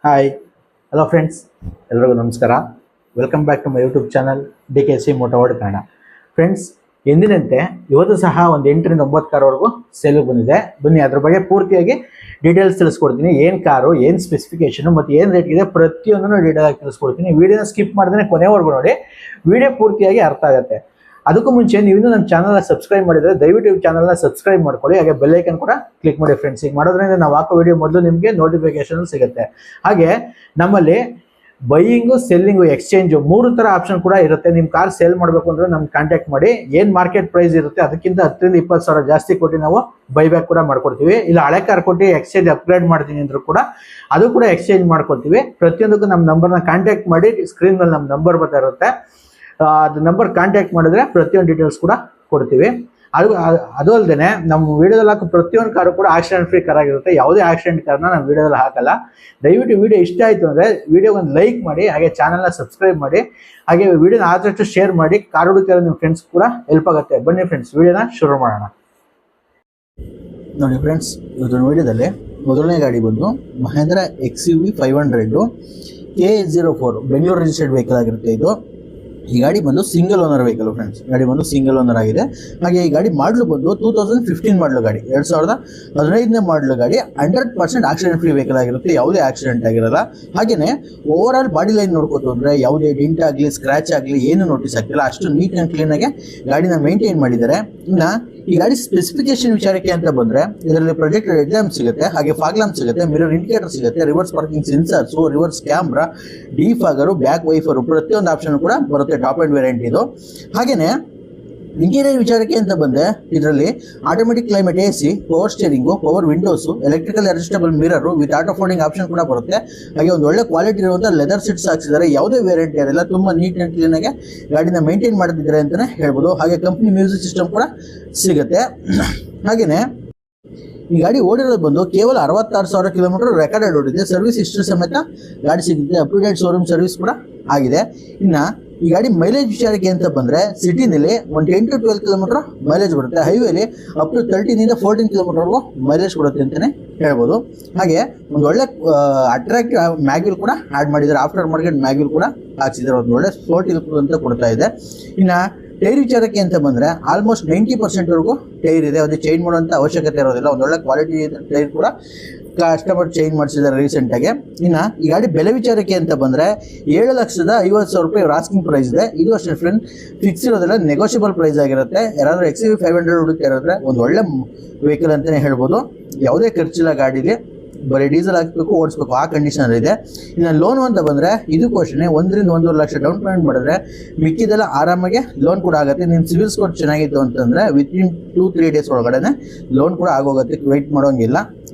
Hi hello friends, ಎಲ್ರಿಗೂ ನಮಸ್ಕಾರ. Welcome back to my YouTube channel DKC Motoword Kannada. Friends, ಎಂದಿನಂತೆ ಇವತ್ತು ಸಹ ಒಂದು 8 ರಿಂದ 9 ಕಾರ್ವರೆಗೂ ಸೇಲ್ ಬಂದಿದೆ. ಬನ್ನಿ ಅದ್ರ ಬಗ್ಗೆ ಪೂರ್ತಿಯಾಗಿ ಡೀಟೇಲ್ಸ್ ತಿಳಿಸ್ಕೊಡ್ತೀನಿ. ಏನು ಕಾರು, ಏನು ಸ್ಪೆಸಿಫಿಕೇಶನ್ ಮತ್ತು ಏನು ರೇಟ್ ಇದೆ ಪ್ರತಿಯೊಂದನ್ನು ಡೀಟೇಲ್ ಆಗಿ ತಿಳಿಸ್ಕೊಡ್ತೀನಿ. ವಿಡಿಯೋನ ಸ್ಕಿಪ್ ಮಾಡಿದ್ರೆ ಕೊನೆವರೆಗೂ ನೋಡಿ, ವಿಡಿಯೋ ಪೂರ್ತಿಯಾಗಿ ಅರ್ಥ ಆಗುತ್ತೆ. ಅದಕ್ಕೂ ಮುಂಚೆ ನೀವು ಇನ್ನೂ ನಮ್ಮ ಚಾನಲ್ನ ಸಬ್ಸ್ಕ್ರೈಬ್ ಮಾಡಿದರೆ ದಯವಿಟ್ಟು ಚಾನಲ್ನ ಸಬ್ಸ್ಕ್ರೈಬ್ ಮಾಡ್ಕೊಳ್ಳಿ. ಹಾಗೆ ಬೆಲ್ ಐಕನ್ ಕೂಡ ಕ್ಲಿಕ್ ಮಾಡಿ ಫ್ರೆಂಡ್ಸ್. ಈಗ ಮಾಡೋದ್ರಿಂದ ನಾವು ಹಾಕೋ ವಿಡಿಯೋ ಮೊದಲು ನಿಮಗೆ ನೋಟಿಫಿಕೇಶನ್ ಸಿಗುತ್ತೆ. ಹಾಗೆ ನಮ್ಮಲ್ಲಿ ಬೈಯಿಂಗು, ಸೆಲ್ಲಿಂಗು, ಎಕ್ಸ್ಚೇಂಜು 3 ಥರ ಆಪ್ಷನ್ ಕೂಡ ಇರುತ್ತೆ. ನಿಮ್ಮ ಕಾರ್ ಸೇಲ್ ಮಾಡಬೇಕು ಅಂದರೆ ನಮ್ಗೆ ಕಾಂಟ್ಯಾಕ್ಟ್ ಮಾಡಿ. ಏನು ಮಾರ್ಕೆಟ್ ಪ್ರೈಸ್ ಇರುತ್ತೆ ಅದಕ್ಕಿಂತ 10 ರಿಂದ 20 ಸಾವಿರ ಜಾಸ್ತಿ ಕೊಟ್ಟು ನಾವು ಬೈಬ್ಯಾಕ್ ಕೂಡ ಮಾಡ್ಕೊಡ್ತೀವಿ. ಇಲ್ಲ ಹಳೆ ಕಾರ್ ಕೊಟ್ಟು ಎಕ್ಸ್ಚೇಂಜ್ ಅಪ್ಗ್ರೇಡ್ ಮಾಡ್ತೀನಿ ಅಂದರೂ ಕೂಡ ಅದು ಕೂಡ ಎಕ್ಸ್ಚೇಂಜ್ ಮಾಡ್ಕೊಡ್ತೀವಿ. ಪ್ರತಿಯೊಂದಕ್ಕೂ ನಮ್ಮ ನಂಬರ್ನ ಕಾಂಟ್ಯಾಕ್ಟ್ ಮಾಡಿ. ಸ್ಕ್ರೀನ್ ಮೇಲೆ ನಮ್ಮ ನಂಬರ್ ಬರ್ತಾ ಇರುತ್ತೆ. ಅದು ನಂಬರ್ ಕಾಂಟ್ಯಾಕ್ಟ್ ಮಾಡಿದ್ರೆ ಪ್ರತಿಯೊಂದು ಡೀಟೇಲ್ಸ್ ಕೂಡ ಕೊಡ್ತೀವಿ. ಅದು ಅಲ್ಲದೆ ನಮ್ಮ ವಿಡಿಯೋದಲ್ಲಿ ಹಾಕೋ ಪ್ರತಿಯೊಂದು ಕಾರು ಕೂಡ ಆಕ್ಸಿಡೆಂಟ್ ಫ್ರೀ ಕಾರ್ ಆಗಿರುತ್ತೆ. ಯಾವುದೇ ಆಕ್ಸಿಡೆಂಟ್ ಕಾರ್ನ ನಮ್ಮ ವಿಡಿಯೋದಲ್ಲಿ ಹಾಕಲ್ಲ. ದಯವಿಟ್ಟು ವಿಡಿಯೋ ಇಷ್ಟ ಆಯಿತು ಅಂದರೆ ವಿಡಿಯೋ ಒಂದು ಲೈಕ್ ಮಾಡಿ, ಹಾಗೆ ಚಾನಲ್ನ ಸಬ್ಸ್ಕ್ರೈಬ್ ಮಾಡಿ, ಹಾಗೆ ವಿಡಿಯೋನ ಆದಷ್ಟು ಶೇರ್ ಮಾಡಿ. ಕಾರ್ ಹುಡುಕಿರೋ ನಿಮ್ಮ ಫ್ರೆಂಡ್ಸ್ ಕೂಡ ಹೆಲ್ಪ್ ಆಗುತ್ತೆ. ಬನ್ನಿ ಫ್ರೆಂಡ್ಸ್, ವಿಡಿಯೋನ ಶುರು ಮಾಡೋಣ. ನೋಡಿ ಫ್ರೆಂಡ್ಸ್, ಇವತ್ತಿನ ವಿಡಿಯೋದಲ್ಲಿ ಮೊದಲನೇ ಗಾಡಿ ಬಂದು Mahindra XUV 500 KA04 Bengaluru registered vehicle ಆಗಿರುತ್ತೆ. ಈ ಗಾಡಿ ಬಂದು ಸಿಂಗಲ್ ಓನರ್ ವೆಹಿಕಲ್ ಫ್ರೆಂಡ್ಸ್. ಗಾಡಿ ಬಂದು ಸಿಂಗಲ್ ಓನರ್ ಆಗಿದೆ. ಹಾಗೆ ಈ ಗಾಡಿ ಮಾಡಲು ಬಂದು 2015 ಮಾಡಲು ಗಾಡಿ, 2015ನೇ ಮಾಡಲು ಗಾಡಿ. 100% ಆಕ್ಸಿಡೆಂಟ್ ಫ್ರೀ ವೆಹಿಕಲ್ ಆಗಿರುತ್ತೆ. ಯಾವುದೇ ಆಕ್ಸಿಡೆಂಟ್ ಆಗಿರಲ್ಲ. ಹಾಗೇನೆ ಓವರ್ ಆಲ್ ಬಾಡಿ ಲೈನ್ ನೋಡ್ಕೋತು ಅಂದ್ರೆ ಯಾವುದೇ ಡಿಂಟ್ ಆಗಲಿ, ಸ್ಕ್ರಾಚ್ ಆಗಲಿ ಏನು ನೋಟಿಸ್ ಆಗ್ತಿಲ್ಲ. ಅಷ್ಟು ನೀಟ್ ಅಂಡ್ ಕ್ಲೀನ್ ಆಗಿ ಗಾಡಿನ ಮೇಂಟೈನ್ ಮಾಡಿದ್ದಾರೆ. ಇನ್ನ ಈ ಗಾಡಿ ಸ್ಪೆಸಿಫಿಕೇಶನ್ ವಿಚಾರಕ್ಕೆ ಅಂತ ಬಂದ್ರೆ ಇದರಲ್ಲಿ ಪ್ರೊಜೆಕ್ಟರ್ ಹೆಡ್ ಲ್ಯಾಂಪ್ ಸಿಗುತ್ತೆ, ಹಾಗೆ ಫಾಗ್ ಲ್ಯಾಂಪ್ ಸಿಗುತ್ತೆ, ಮಿರರ್ ಇಂಡಿಕೇಟರ್ ಸಿಗುತ್ತೆ, reverse parking sensors, reverse camera, defogger, back wiper ಪ್ರತಿಯೊಂದು ಆಪ್ಷನ್ ಕೂಡ ಬರುತ್ತೆ. ಟಾಪ್ ಅಂಡ್ ವೇರಿಯಂಟ್ ಇದು. ಹಾಗೇನೆ ಇಂಟೀರಿಯರ್ ವಿಚಾರಕ್ಕೆ ಅಂತ ಬಂದ್ರೆ ಇದರಲ್ಲಿ automatic climate AC, power steering, power windows, electrical adjustable mirror with auto folding option ಕೂಡ ಬರುತ್ತೆ. ಹಾಗೆ ಒಂದು ಒಳ್ಳೆ ಕ್ವಾಲಿಟಿ ಇರುವಂತಹ ಲೆದರ್ ಸೀಟ್ಸ್ ಹಾಕ್ಸಿದ್ದಾರೆ. ಯಾವುದೇ ವೇರಿಯಂಟ್ ಇರಲ್ಲ, ತುಂಬಾ ನೀಟ್ ಅಂಡ್ ಕ್ಲೀನ್ ಆಗಿ ಗಾಡಿನ ಮೇಂಟೈನ್ ಮಾಡ್ತಿದ್ದಾರೆ ಅಂತಾನೆ ಹೇಳ್ಬೋದು. ಹಾಗೆ ಕಂಪ್ನಿ ಮ್ಯೂಸಿಕ್ ಸಿಸ್ಟಮ್ ಕೂಡ ಸಿಗುತ್ತೆ. ಹಾಗೇನೆ ಈ ಗಾಡಿ ಓಡಿರೋದು ಬಂದು ಕೇವಲ 66,000 ಕಿಲೋಮೀಟರ್ ರೆಕಾರ್ಡೆಡ್ ಓಡಿದೆ. ಸರ್ವಿಸ್ ಹಿಸ್ಟ್ರಿ ಸಮೇತ ಗಾಡಿ ಸಿಗುತ್ತೆ. Up to date showroom service ಕೂಡ ಆಗಿದೆ. ಇನ್ನ ಈ ಗಾಡಿ ಮೈಲೇಜ್ ವಿಚಾರಕ್ಕೆ ಅಂತ ಬಂದ್ರೆ ಸಿಟಿನಲ್ಲಿ ಒಂದು 10 to 12 ಕಿಲೋಮೀಟರ್ ಮೈಲೇಜ್ ಬರುತ್ತೆ. ಹೈವೇಲಿ ಅಪ್ ಟು 13 ರಿಂದ 14 ಕಿಲೋಮೀಟರ್ವರೆಗೂ ಮೈಲೇಜ್ ಕೊಡುತ್ತೆ ಅಂತಾನೆ ಹೇಳ್ಬೋದು. ಹಾಗೆ ಒಂದು ಒಳ್ಳೆ ಅಟ್ರಾಕ್ಟಿವ್ ಮ್ಯಾಗ್ಯೂಲ್ ಕೂಡ ಆಡ್ ಮಾಡಿದ್ದಾರೆ. ಆಫ್ಟರ್ ಮಾರ್ಕೆಟ್ ಮ್ಯಾಗ್ಯೂಲ್ ಕೂಡ ಹಾಕ್ಸಿದ್ದಾರೆ. ಒಂದು ಒಳ್ಳೆ ಸ್ಪೋರ್ಟ್ ಅಂತ ಕೊಡ್ತಾ ಇದೆ. ಇನ್ನ ಟೈರ್ ವಿಚಾರಕ್ಕೆ ಅಂತ ಬಂದ್ರೆ ಆಲ್ಮೋಸ್ಟ್ 90% ವರೆಗೂ ಟೈರ್ ಇದೆ. ಅದು ಚೇಂಜ್ ಮಾಡುವಂತ ಅವಶ್ಯಕತೆ ಇರೋದಿಲ್ಲ. ಒಂದೊಳ್ಳೆ ಕ್ವಾಲಿಟಿ ಟೈರ್ ಕೂಡ ಕಸ್ಟಮರ್ ಚೇಂಜ್ ಮಾಡಿಸಿದ್ದಾರೆ ರೀಸೆಂಟ್ ಆಗಿ. ಇನ್ನ ಈ ಗಾಡಿ ಬೆಲೆ ವಿಚಾರಕ್ಕೆ ಅಂತ ಬಂದ್ರೆ 7,50,000 ರೂಪಾಯಿ ಆಸ್ಕಿಂಗ್ ಪ್ರೈಸ್ ಇದೆ. ಇದು ಅಷ್ಟೇ ಫ್ರೆಂಡ್, ಫಿಕ್ಸ್ ಇರೋದಿಲ್ಲ, ನೆಗೋಷಿಯಬಲ್ ಪ್ರೈಸ್ ಆಗಿರುತ್ತೆ. ಯಾರಾದ್ರೂ XUV 500 ಹುಡುಕ್ತಾ ಇರೋದ್ರೆ ಒಂದು ಒಳ್ಳೆ ವೆಹಿಕಲ್ ಅಂತಾನೆ ಹೇಳ್ಬೋದು. ಯಾವುದೇ ಖರ್ಚಿಲ್ಲ ಗಾಡಿಗೆ, ಬರೀ ಡೀಸೆಲ್ ಹಾಕಬೇಕು, ಓಡಿಸ್ಬೇಕು, ಆ ಕಂಡೀಷನ್ ಇದೆ. ಇನ್ನು ಲೋನ್ ಅಂತ ಬಂದ್ರೆ ಇದಕ್ಕೂ ಅಷ್ಟೇ 1 ರಿಂದ 1.5 ಲಕ್ಷ ಡೌನ್ ಪೇಮೆಂಟ್ ಮಾಡಿದ್ರೆ ಮಿಕ್ಕಿದೆಲ್ಲ ಆರಾಮಾಗಿ ಲೋನ್ ಕೂಡ ಆಗುತ್ತೆ. ನಿಮ್ಮ ಸಿವಿಲ್ ಸ್ಕೋರ್ ಚೆನ್ನಾಗಿತ್ತು ಅಂತಂದ್ರೆ ವಿತಿನ್ 2-3 ಡೇಸ್ ಒಳಗಡೆ ಲೋನ್ ಕೂಡ ಆಗೋಗುತ್ತೆ. ವೆಯ್ಟ್ ಮಾಡೋಂಗಿಲ್ಲ.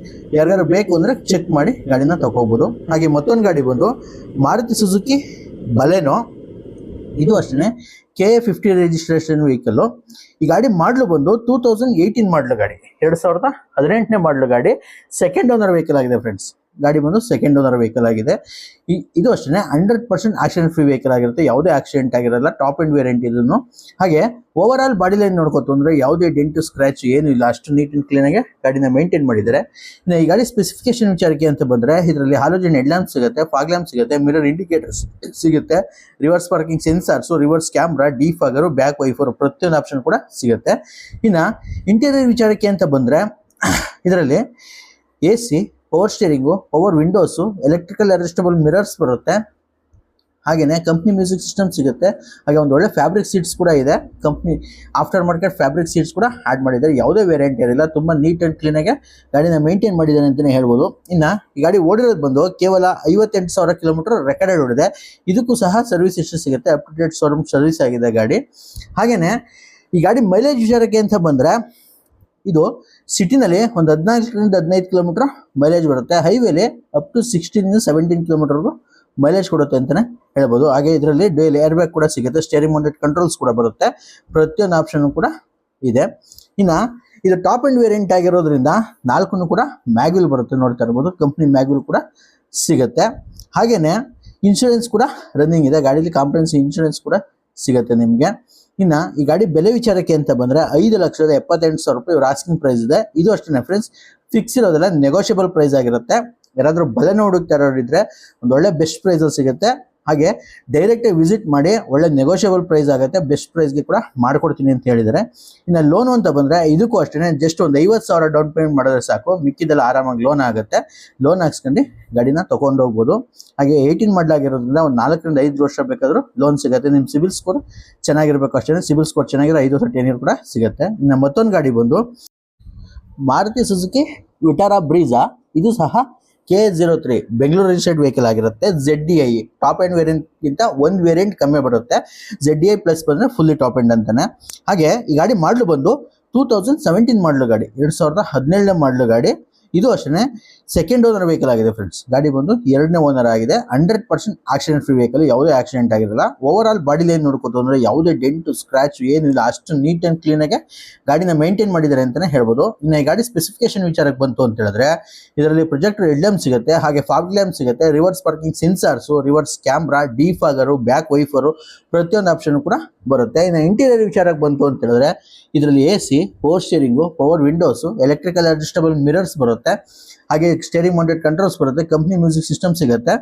ಯಾರಿಗಾರು ಬೇಕು ಅಂದರೆ ಚೆಕ್ ಮಾಡಿ ಗಾಡಿನ ತಗೋಬೋದು. ಹಾಗೆ ಮತ್ತೊಂದು ಗಾಡಿ ಬಂದು ಮಾರುತಿ ಸುಜುಕಿ ಬಲೆನೋ. ಇದು ಅಷ್ಟೇ KA50 ರಿಜಿಸ್ಟ್ರೇಷನ್ ವೆಹಿಕಲ್ಲು. ಈ ಗಾಡಿ ಮಾಡಲು ಬಂದು 2018 ಮಾಡಲು ಗಾಡಿ, 2018ನೇ ಮಾಡಲು ಗಾಡಿ. ಸೆಕೆಂಡ್ ಓನರ್ ವೆಹಿಕಲ್ ಆಗಿದೆ ಫ್ರೆಂಡ್ಸ್. ಗಾಡಿ ಬಂದು ಸೆಕೆಂಡ್ ಓನರ್ ವೆಹಿಕಲ್ ಆಗಿದೆ. ಇದು ಅಷ್ಟೇ 100% ಆಕ್ಸಿಡೆಂಟ್ ಫ್ರೀ ವೆಹಿಕಲ್ ಆಗಿರುತ್ತೆ. ಯಾವುದೇ ಆಕ್ಸಿಡೆಂಟ್ ಆಗಿರಲ್ಲ. ಟಾಪ್ ಅಂಡ್ ವೇರಿಯಂಟ್ ಇದನ್ನು. ಹಾಗೆ ಓವರ್ ಆಲ್ ಬಾಡಿ ಲೈನ್ ನೋಡ್ಕೋತು ಅಂದ್ರೆ ಯಾವುದೇ ಡೆಂಟು, ಸ್ಕ್ರಾಚ್ ಏನು ಇಲ್ಲ. ಅಷ್ಟು ನೀಟ್ ಅಂಡ್ ಕ್ಲೀನ್ ಆಗಿ ಗಾಡಿನ ಮೇಂಟೈನ್ ಮಾಡಿದ್ದಾರೆ. ಇನ್ನು ಈ ಗಾಡಿ ಸ್ಪೆಸಿಫಿಕೇಶನ್ ವಿಚಾರಕ್ಕೆ ಅಂತ ಬಂದ್ರೆ ಇದರಲ್ಲಿ ಹಾಲೋಜನ್ ಹೆಡ್ ಲ್ಯಾಂಪ್ ಸಿಗುತ್ತೆ, ಫಾಗ್ ಲ್ಯಾಂಪ್ ಸಿಗುತ್ತೆ, ಮಿರರ್ ಇಂಡಿಕೇಟರ್ಸ್ ಸಿಗುತ್ತೆ, reverse parking sensors, reverse camera, defogger, back wiper ಪ್ರತಿಯೊಂದು ಆಪ್ಷನ್ ಕೂಡ ಸಿಗುತ್ತೆ. ಇನ್ನು ಇಂಟೀರಿಯರ್ ವಿಚಾರಕ್ಕೆ ಅಂತ ಬಂದ್ರೆ ಇದರಲ್ಲಿ AC, power steering, power windows, electrical adjustable mirrors ಬರುತ್ತೆ. ಹಾಗೆಯೇ ಕಂಪ್ನಿ ಮ್ಯೂಸಿಕ್ ಸಿಸ್ಟಮ್ ಸಿಗುತ್ತೆ. ಹಾಗೆ ಒಂದು ಒಳ್ಳೆ ಫ್ಯಾಬ್ರಿಕ್ ಸೀಟ್ಸ್ ಕೂಡ ಇದೆ. Company after market fabric seats ಕೂಡ ಆ್ಯಡ್ ಮಾಡಿದ್ದಾರೆ. ಯಾವುದೇ ವೇರಿಯಂಟ್ ಇರಲಿಲ್ಲ. ತುಂಬ ನೀಟ್ ಆ್ಯಂಡ್ ಕ್ಲೀನಾಗಿ ಗಾಡಿನ ಮೇಂಟೈನ್ ಮಾಡಿದ್ದಾರೆ ಅಂತಲೇ ಹೇಳ್ಬೋದು. ಇನ್ನು ಈ ಗಾಡಿ ಓಡಿರೋದು ಬಂದು ಕೇವಲ 58,000 ಕಿಲೋಮೀಟರ್ ರೆಕಾರ್ಡೆಡ್ ಓಡಿದೆ. ಇದಕ್ಕೂ ಸಹ ಸರ್ವಿಸ್ ಹಿಸ್ಟ್ರಿ ಸಿಗುತ್ತೆ. Up to date showroom service ಆಗಿದೆ ಗಾಡಿ. ಹಾಗೆಯೇ ಈ ಗಾಡಿ ಮೈಲೇಜ್ ವಿಚಾರಕ್ಕೆ ಅಂತ ಬಂದರೆ ಇದು ಸಿಟಿನಲ್ಲಿ ಒಂದು 14 ರಿಂದ 15 ಕಿಲೋಮೀಟರ್ ಮೈಲೇಜ್ ಬರುತ್ತೆ. ಹೈವೇಲಿ ಅಪ್ ಟು 16 ರಿಂದ 17 ಕಿಲೋಮೀಟರ್ಗೂ ಮೈಲೇಜ್ ಕೊಡುತ್ತೆ ಅಂತಲೇ ಹೇಳ್ಬೋದು. ಹಾಗೆ ಇದರಲ್ಲಿ ಡೈಲಿ ಏರ್ ಬ್ಯಾಗ್ ಕೂಡ ಸಿಗುತ್ತೆ. ಸ್ಟೇರಿಂಗ್ ಮೌಂಟೆಡ್ ಕಂಟ್ರೋಲ್ಸ್ ಕೂಡ ಬರುತ್ತೆ. ಪ್ರತಿಯೊಂದು ಆಪ್ಷನ್ ಕೂಡ ಇದೆ. ಇನ್ನು ಇದು ಟಾಪ್ ಅಂಡ್ ವೇರಿಯಂಟ್ ಆಗಿರೋದ್ರಿಂದ 4 ಕೂಡ ಮ್ಯಾಗ್ಯೂಲ್ ಬರುತ್ತೆ. ನೋಡ್ತಾ ಇರ್ಬೋದು, ಕಂಪ್ನಿ ಮ್ಯಾಗ್ಯೂಲ್ ಕೂಡ ಸಿಗುತ್ತೆ. ಹಾಗೆಯೇ ಇನ್ಶೂರೆನ್ಸ್ ಕೂಡ ರನ್ನಿಂಗ್ ಇದೆ. ಗಾಡೀಲಿ ಕಾಂಪ್ರಹೆನ್ಸಿವ್ ಇನ್ಶೂರೆನ್ಸ್ ಕೂಡ ಸಿಗುತ್ತೆ ನಿಮಗೆ. ಇನ್ನು ಈ ಗಾಡಿ ಬೆಲೆ ವಿಚಾರಕ್ಕೆ ಅಂತ ಬಂದರೆ 5,78,000 ರೂಪಾಯಿ ಆಸ್ಕಿಂಗ್ ಪ್ರೈಸ್ ಇದೆ. ಇದು ಅಷ್ಟೇ ಫ್ರೆಂಡ್ಸ್, ಫಿಕ್ಸ್ ಇರೋದಿಲ್ಲ, ನೆಗೋಷಿಯಬಲ್ ಪ್ರೈಸ್ ಆಗಿರುತ್ತೆ. ಯಾರಾದರೂ ಬಲೆನೋ ಹುಡುಕ್ತಾ ಇರೋರಿದ್ರೆ ಒಂದು ಒಳ್ಳೆ ಬೆಸ್ಟ್ ಪ್ರೈಸಲ್ಲಿ ಸಿಗುತ್ತೆ. ಹಾಗೆ ಡೈರೆಕ್ಟಾಗಿ ವಿಸಿಟ್ ಮಾಡಿ ಒಳ್ಳೆ ನೆಗೋಷಿಯಬಲ್ ಪ್ರೈಸ್ ಆಗುತ್ತೆ, ಬೆಸ್ಟ್ ಪ್ರೈಸ್ಗೆ ಕೂಡ ಮಾಡ್ಕೊಡ್ತೀನಿ ಅಂತ ಹೇಳಿದ್ದಾರೆ. ಇನ್ನು ಲೋನು ಅಂತ ಬಂದರೆ ಇದಕ್ಕೂ ಅಷ್ಟೇ ಜಸ್ಟ್ ಒಂದು 50,000 ಡೌನ್ ಪೇಮೆಂಟ್ ಮಾಡಿದ್ರೆ ಸಾಕು, ಮಿಕ್ಕಿದೆಲ್ಲ ಆರಾಮಾಗಿ ಲೋನ್ ಆಗುತ್ತೆ. ಲೋನ್ ಹಾಕ್ಸ್ಕೊಂಡು ಗಾಡಿನ ತೊಗೊಂಡು ಹೋಗ್ಬೋದು. ಹಾಗೆ 18 ಮಾಡಲಾಗಿರೋದ್ರಿಂದ ಒಂದು 4 ರಿಂದ 5 ವರ್ಷ ಬೇಕಾದರೂ ಲೋನ್ ಸಿಗುತ್ತೆ. ನಿಮ್ಮ ಸಿಬಿಲ್ ಸ್ಕೋರ್ ಚೆನ್ನಾಗಿರಬೇಕು ಅಷ್ಟೇ, ಸಿಬಿಲ್ ಸ್ಕೋರ್ ಚೆನ್ನಾಗಿರೋ 5 ವರ್ಷ 10 ಇಯರ್ ಕೂಡ ಸಿಗುತ್ತೆ. ಇನ್ನು ಮತ್ತೊಂದು ಗಾಡಿ ಬಂದು ಮಾರುತಿ ಸುಜುಕಿ ವಿಟಾರಾ ಬ್ರೀಜಾ, ಇದು ಸಹ K03 ಬೆಂಗಳೂರು ರಿಜಿಸ್ಟರ್ಡ್ ವೆಹಿಕಲ್ ಆಗಿರುತ್ತೆ. ZDI ಟಾಪ್ ಎಂಡ್ ವೇರಿಯಂಟ್ಗಿಂತ ಒಂದು ವೇರಿಯಂಟ್ ಕಮ್ಮಿ ಬರುತ್ತೆ. ZDI ಪ್ಲಸ್ ಬಂದರೆ ಫುಲ್ಲಿ ಟಾಪ್ ಎಂಡ್ ಅಂತಾನೆ. ಹಾಗೆ ಈ ಗಾಡಿ ಮಾಡಲು ಬಂದು 2017 ಮಾಡಲು ಗಾಡಿ, 2017ನೇ ಮಾಡಲು ಗಾಡಿ. ಇದು ಅಷ್ಟೇ ಸೆಕೆಂಡ್ ಓನರ್ ವೆಹಿಕಲ್ ಆಗಿದೆ ಫ್ರೆಂಡ್ಸ್. ಗಾಡಿ ಬಂದು 2ನೇ ಓನರ್ ಆಗಿದೆ. 100% ಆಕ್ಸಿಡೆಂಟ್ ಫ್ರೀ ವೆಹಿಕಲ್, ಯಾವುದೇ ಆಕ್ಸಿಡೆಂಟ್ ಆಗಿರಲ್ಲ. ಓವರ್ ಆಲ್ ಬಾಡಿ ಲೈನ್ ನೋಡ್ಕೋತ ಅಂದ್ರೆ ಯಾವುದೇ ಡೆಂಟು ಸ್ಕ್ರಾಚ್ ಏನಿಲ್ಲ, ಅಷ್ಟು ನೀಟ್ ಅಂಡ್ ಕ್ಲೀನ್ ಆಗಿ ಗಾಡಿನ ಮೇಂಟೈನ್ ಮಾಡಿದ್ದಾರೆ ಅಂತಾನೆ ಹೇಳ್ಬೋದು. ಇನ್ನು ಈ ಗಾಡಿ ಸ್ಪೆಸಿಫಿಕೇಶನ್ ವಿಚಾರಕ್ಕೆ ಬಂತು ಅಂತ ಹೇಳಿದ್ರೆ ಇದರಲ್ಲಿ ಪ್ರೊಜೆಕ್ಟರ್ ಹೆಡ್ಲ್ಯಾಂಪ್ ಸಿಗುತ್ತೆ, ಹಾಗೆ ಫಾಗ್ ಲ್ಯಾಂಪ್ ಸಿಗುತ್ತೆ, reverse parking sensors, reverse camera, defogger, back wiper, ಪ್ರತಿಯೊಂದು ಆಪ್ಷನ್ ಕೂಡ ಬರುತ್ತೆ. ಇನ್ನು ಇಂಟೀರಿಯರ್ ವಿಚಾರಕ್ಕೆ ಬಂತು ಅಂತ ಹೇಳಿದ್ರೆ ಇದರಲ್ಲಿ AC, power steering, power windows, electrical adjustable mirrors ಬರುತ್ತೆ, ಹಾಗೆ ಸ್ಟೇರಿಂಗ್ ಮೌಂಟೆಡ್ ಕಂಟ್ರೋಲ್ಸ್ ಬರುತ್ತೆ, ಕಂಪ್ನಿ ಮ್ಯೂಸಿಕ್ ಸಿಸ್ಟಮ್ ಸಿಗುತ್ತೆ,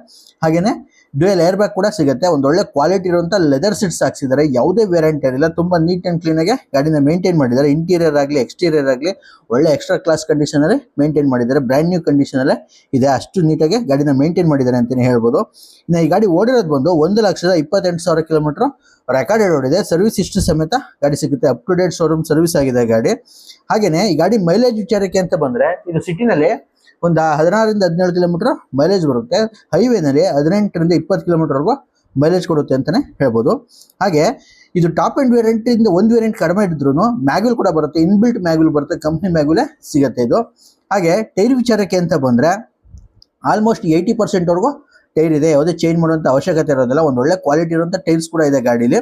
ಹಾಗೇನೆ ಡ್ಯೂಯಲ್ ಏರ್ ಬ್ಯಾಗ್ ಕೂಡ ಸಿಗುತ್ತೆ. ಒಂದು ಒಳ್ಳೆ ಕ್ವಾಲಿಟಿ ಇರುವಂಥ ಲೆದರ್ ಸೀಟ್ಸ್ ಹಾಕ್ಸಿದ್ದಾರೆ, ಯಾವುದೇ ವೇರಿಯಂಟ್ ಇರಲಿಲ್ಲ, ತುಂಬ ನೀಟ್ ಆ್ಯಂಡ್ ಕ್ಲೀನಾಗಿ ಗಾಡಿನ ಮೇಂಟೈನ್ ಮಾಡಿದ್ದಾರೆ. ಇಂಟೀರಿಯರ್ ಆಗಲಿ ಎಕ್ಸ್ಟೀರಿಯರ್ ಆಗಲಿ ಒಳ್ಳೆ ಎಕ್ಸ್ಟ್ರಾ ಕ್ಲಾಸ್ ಕಂಡೀಷನಲ್ಲಿ ಮೇಂಟೈನ್ ಮಾಡಿದ್ದಾರೆ. ಬ್ರ್ಯಾಂಡ್ ನ್ಯೂ ಕಂಡೀಷನಲ್ಲೇ ಇದೆ, ಅಷ್ಟು ನೀಟಾಗಿ ಗಾಡಿನ ಮೇಂಟೈನ್ ಮಾಡಿದ್ದಾರೆ ಅಂತಲೇ ಹೇಳ್ಬೋದು. ಇನ್ನು ಈ ಗಾಡಿ ಓಡಿರೋದು ಬಂದು 1,28,000 ಕಿಲೋಮೀಟರ್ ರೆಕಾರ್ಡೆಡ್ ಓಡಿದೆ. ಸರ್ವಿಸ್ ಇಷ್ಟು ಸಮೇತ ಗಾಡಿ ಸಿಗುತ್ತೆ, up to date showroom service ಆಗಿದೆ ಗಾಡಿ. ಹಾಗೆಯೇ ಈ ಗಾಡಿ ಮೈಲೇಜ್ ವಿಚಾರಕ್ಕೆ ಅಂತ ಬಂದರೆ ಇದು ಸಿಟಿನಲ್ಲಿ ಒಂದು 16 ರಿಂದ 17 ಕಿಲೋಮೀಟರ್ ಮೈಲೇಜ್ ಬರುತ್ತೆ, ಹೈವೇನಲ್ಲಿ 18 ರಿಂದ 20 ಕಿಲೋಮೀಟರ್ವರೆಗೂ ಮೈಲೇಜ್ ಕೊಡುತ್ತೆ ಅಂತಲೇ ಹೇಳ್ಬೋದು. ಹಾಗೆ ಇದು ಟಾಪ್ ಎಂಡ್ ವೇರಿಯಂಟ್ ಇಂದ ಒಂದು ವೇರಿಯಂಟ್ ಕಡಿಮೆ ಇದ್ರೂ ಮ್ಯಾಗ್ವಿಲ್ ಕೂಡ ಬರುತ್ತೆ, ಇನ್ಬಿಲ್ಟ್ ಮ್ಯಾಗ್ವಿಲ್ ಬರುತ್ತೆ, ಕಂಪ್ನಿ ಮ್ಯಾಗ್ವಿಲೇ ಸಿಗುತ್ತೆ ಇದು. ಹಾಗೆ ಟೈರ್ ವಿಚಾರಕ್ಕೆ ಅಂತ ಬಂದರೆ ಆಲ್ಮೋಸ್ಟ್ 80% ವರೆಗೂ ಟೈರ್ ಇದೆ, ಯಾವುದೇ ಚೇಂಜ್ ಮಾಡುವಂಥ ಅವಶ್ಯಕತೆ ಇರೋದಿಲ್ಲ. ಒಂದು ಒಳ್ಳೆ ಕ್ವಾಲಿಟಿ ಇರುವಂಥ ಟೈರ್ಸ್ ಕೂಡ ಇದೆ ಗಾಡೀಲಿ.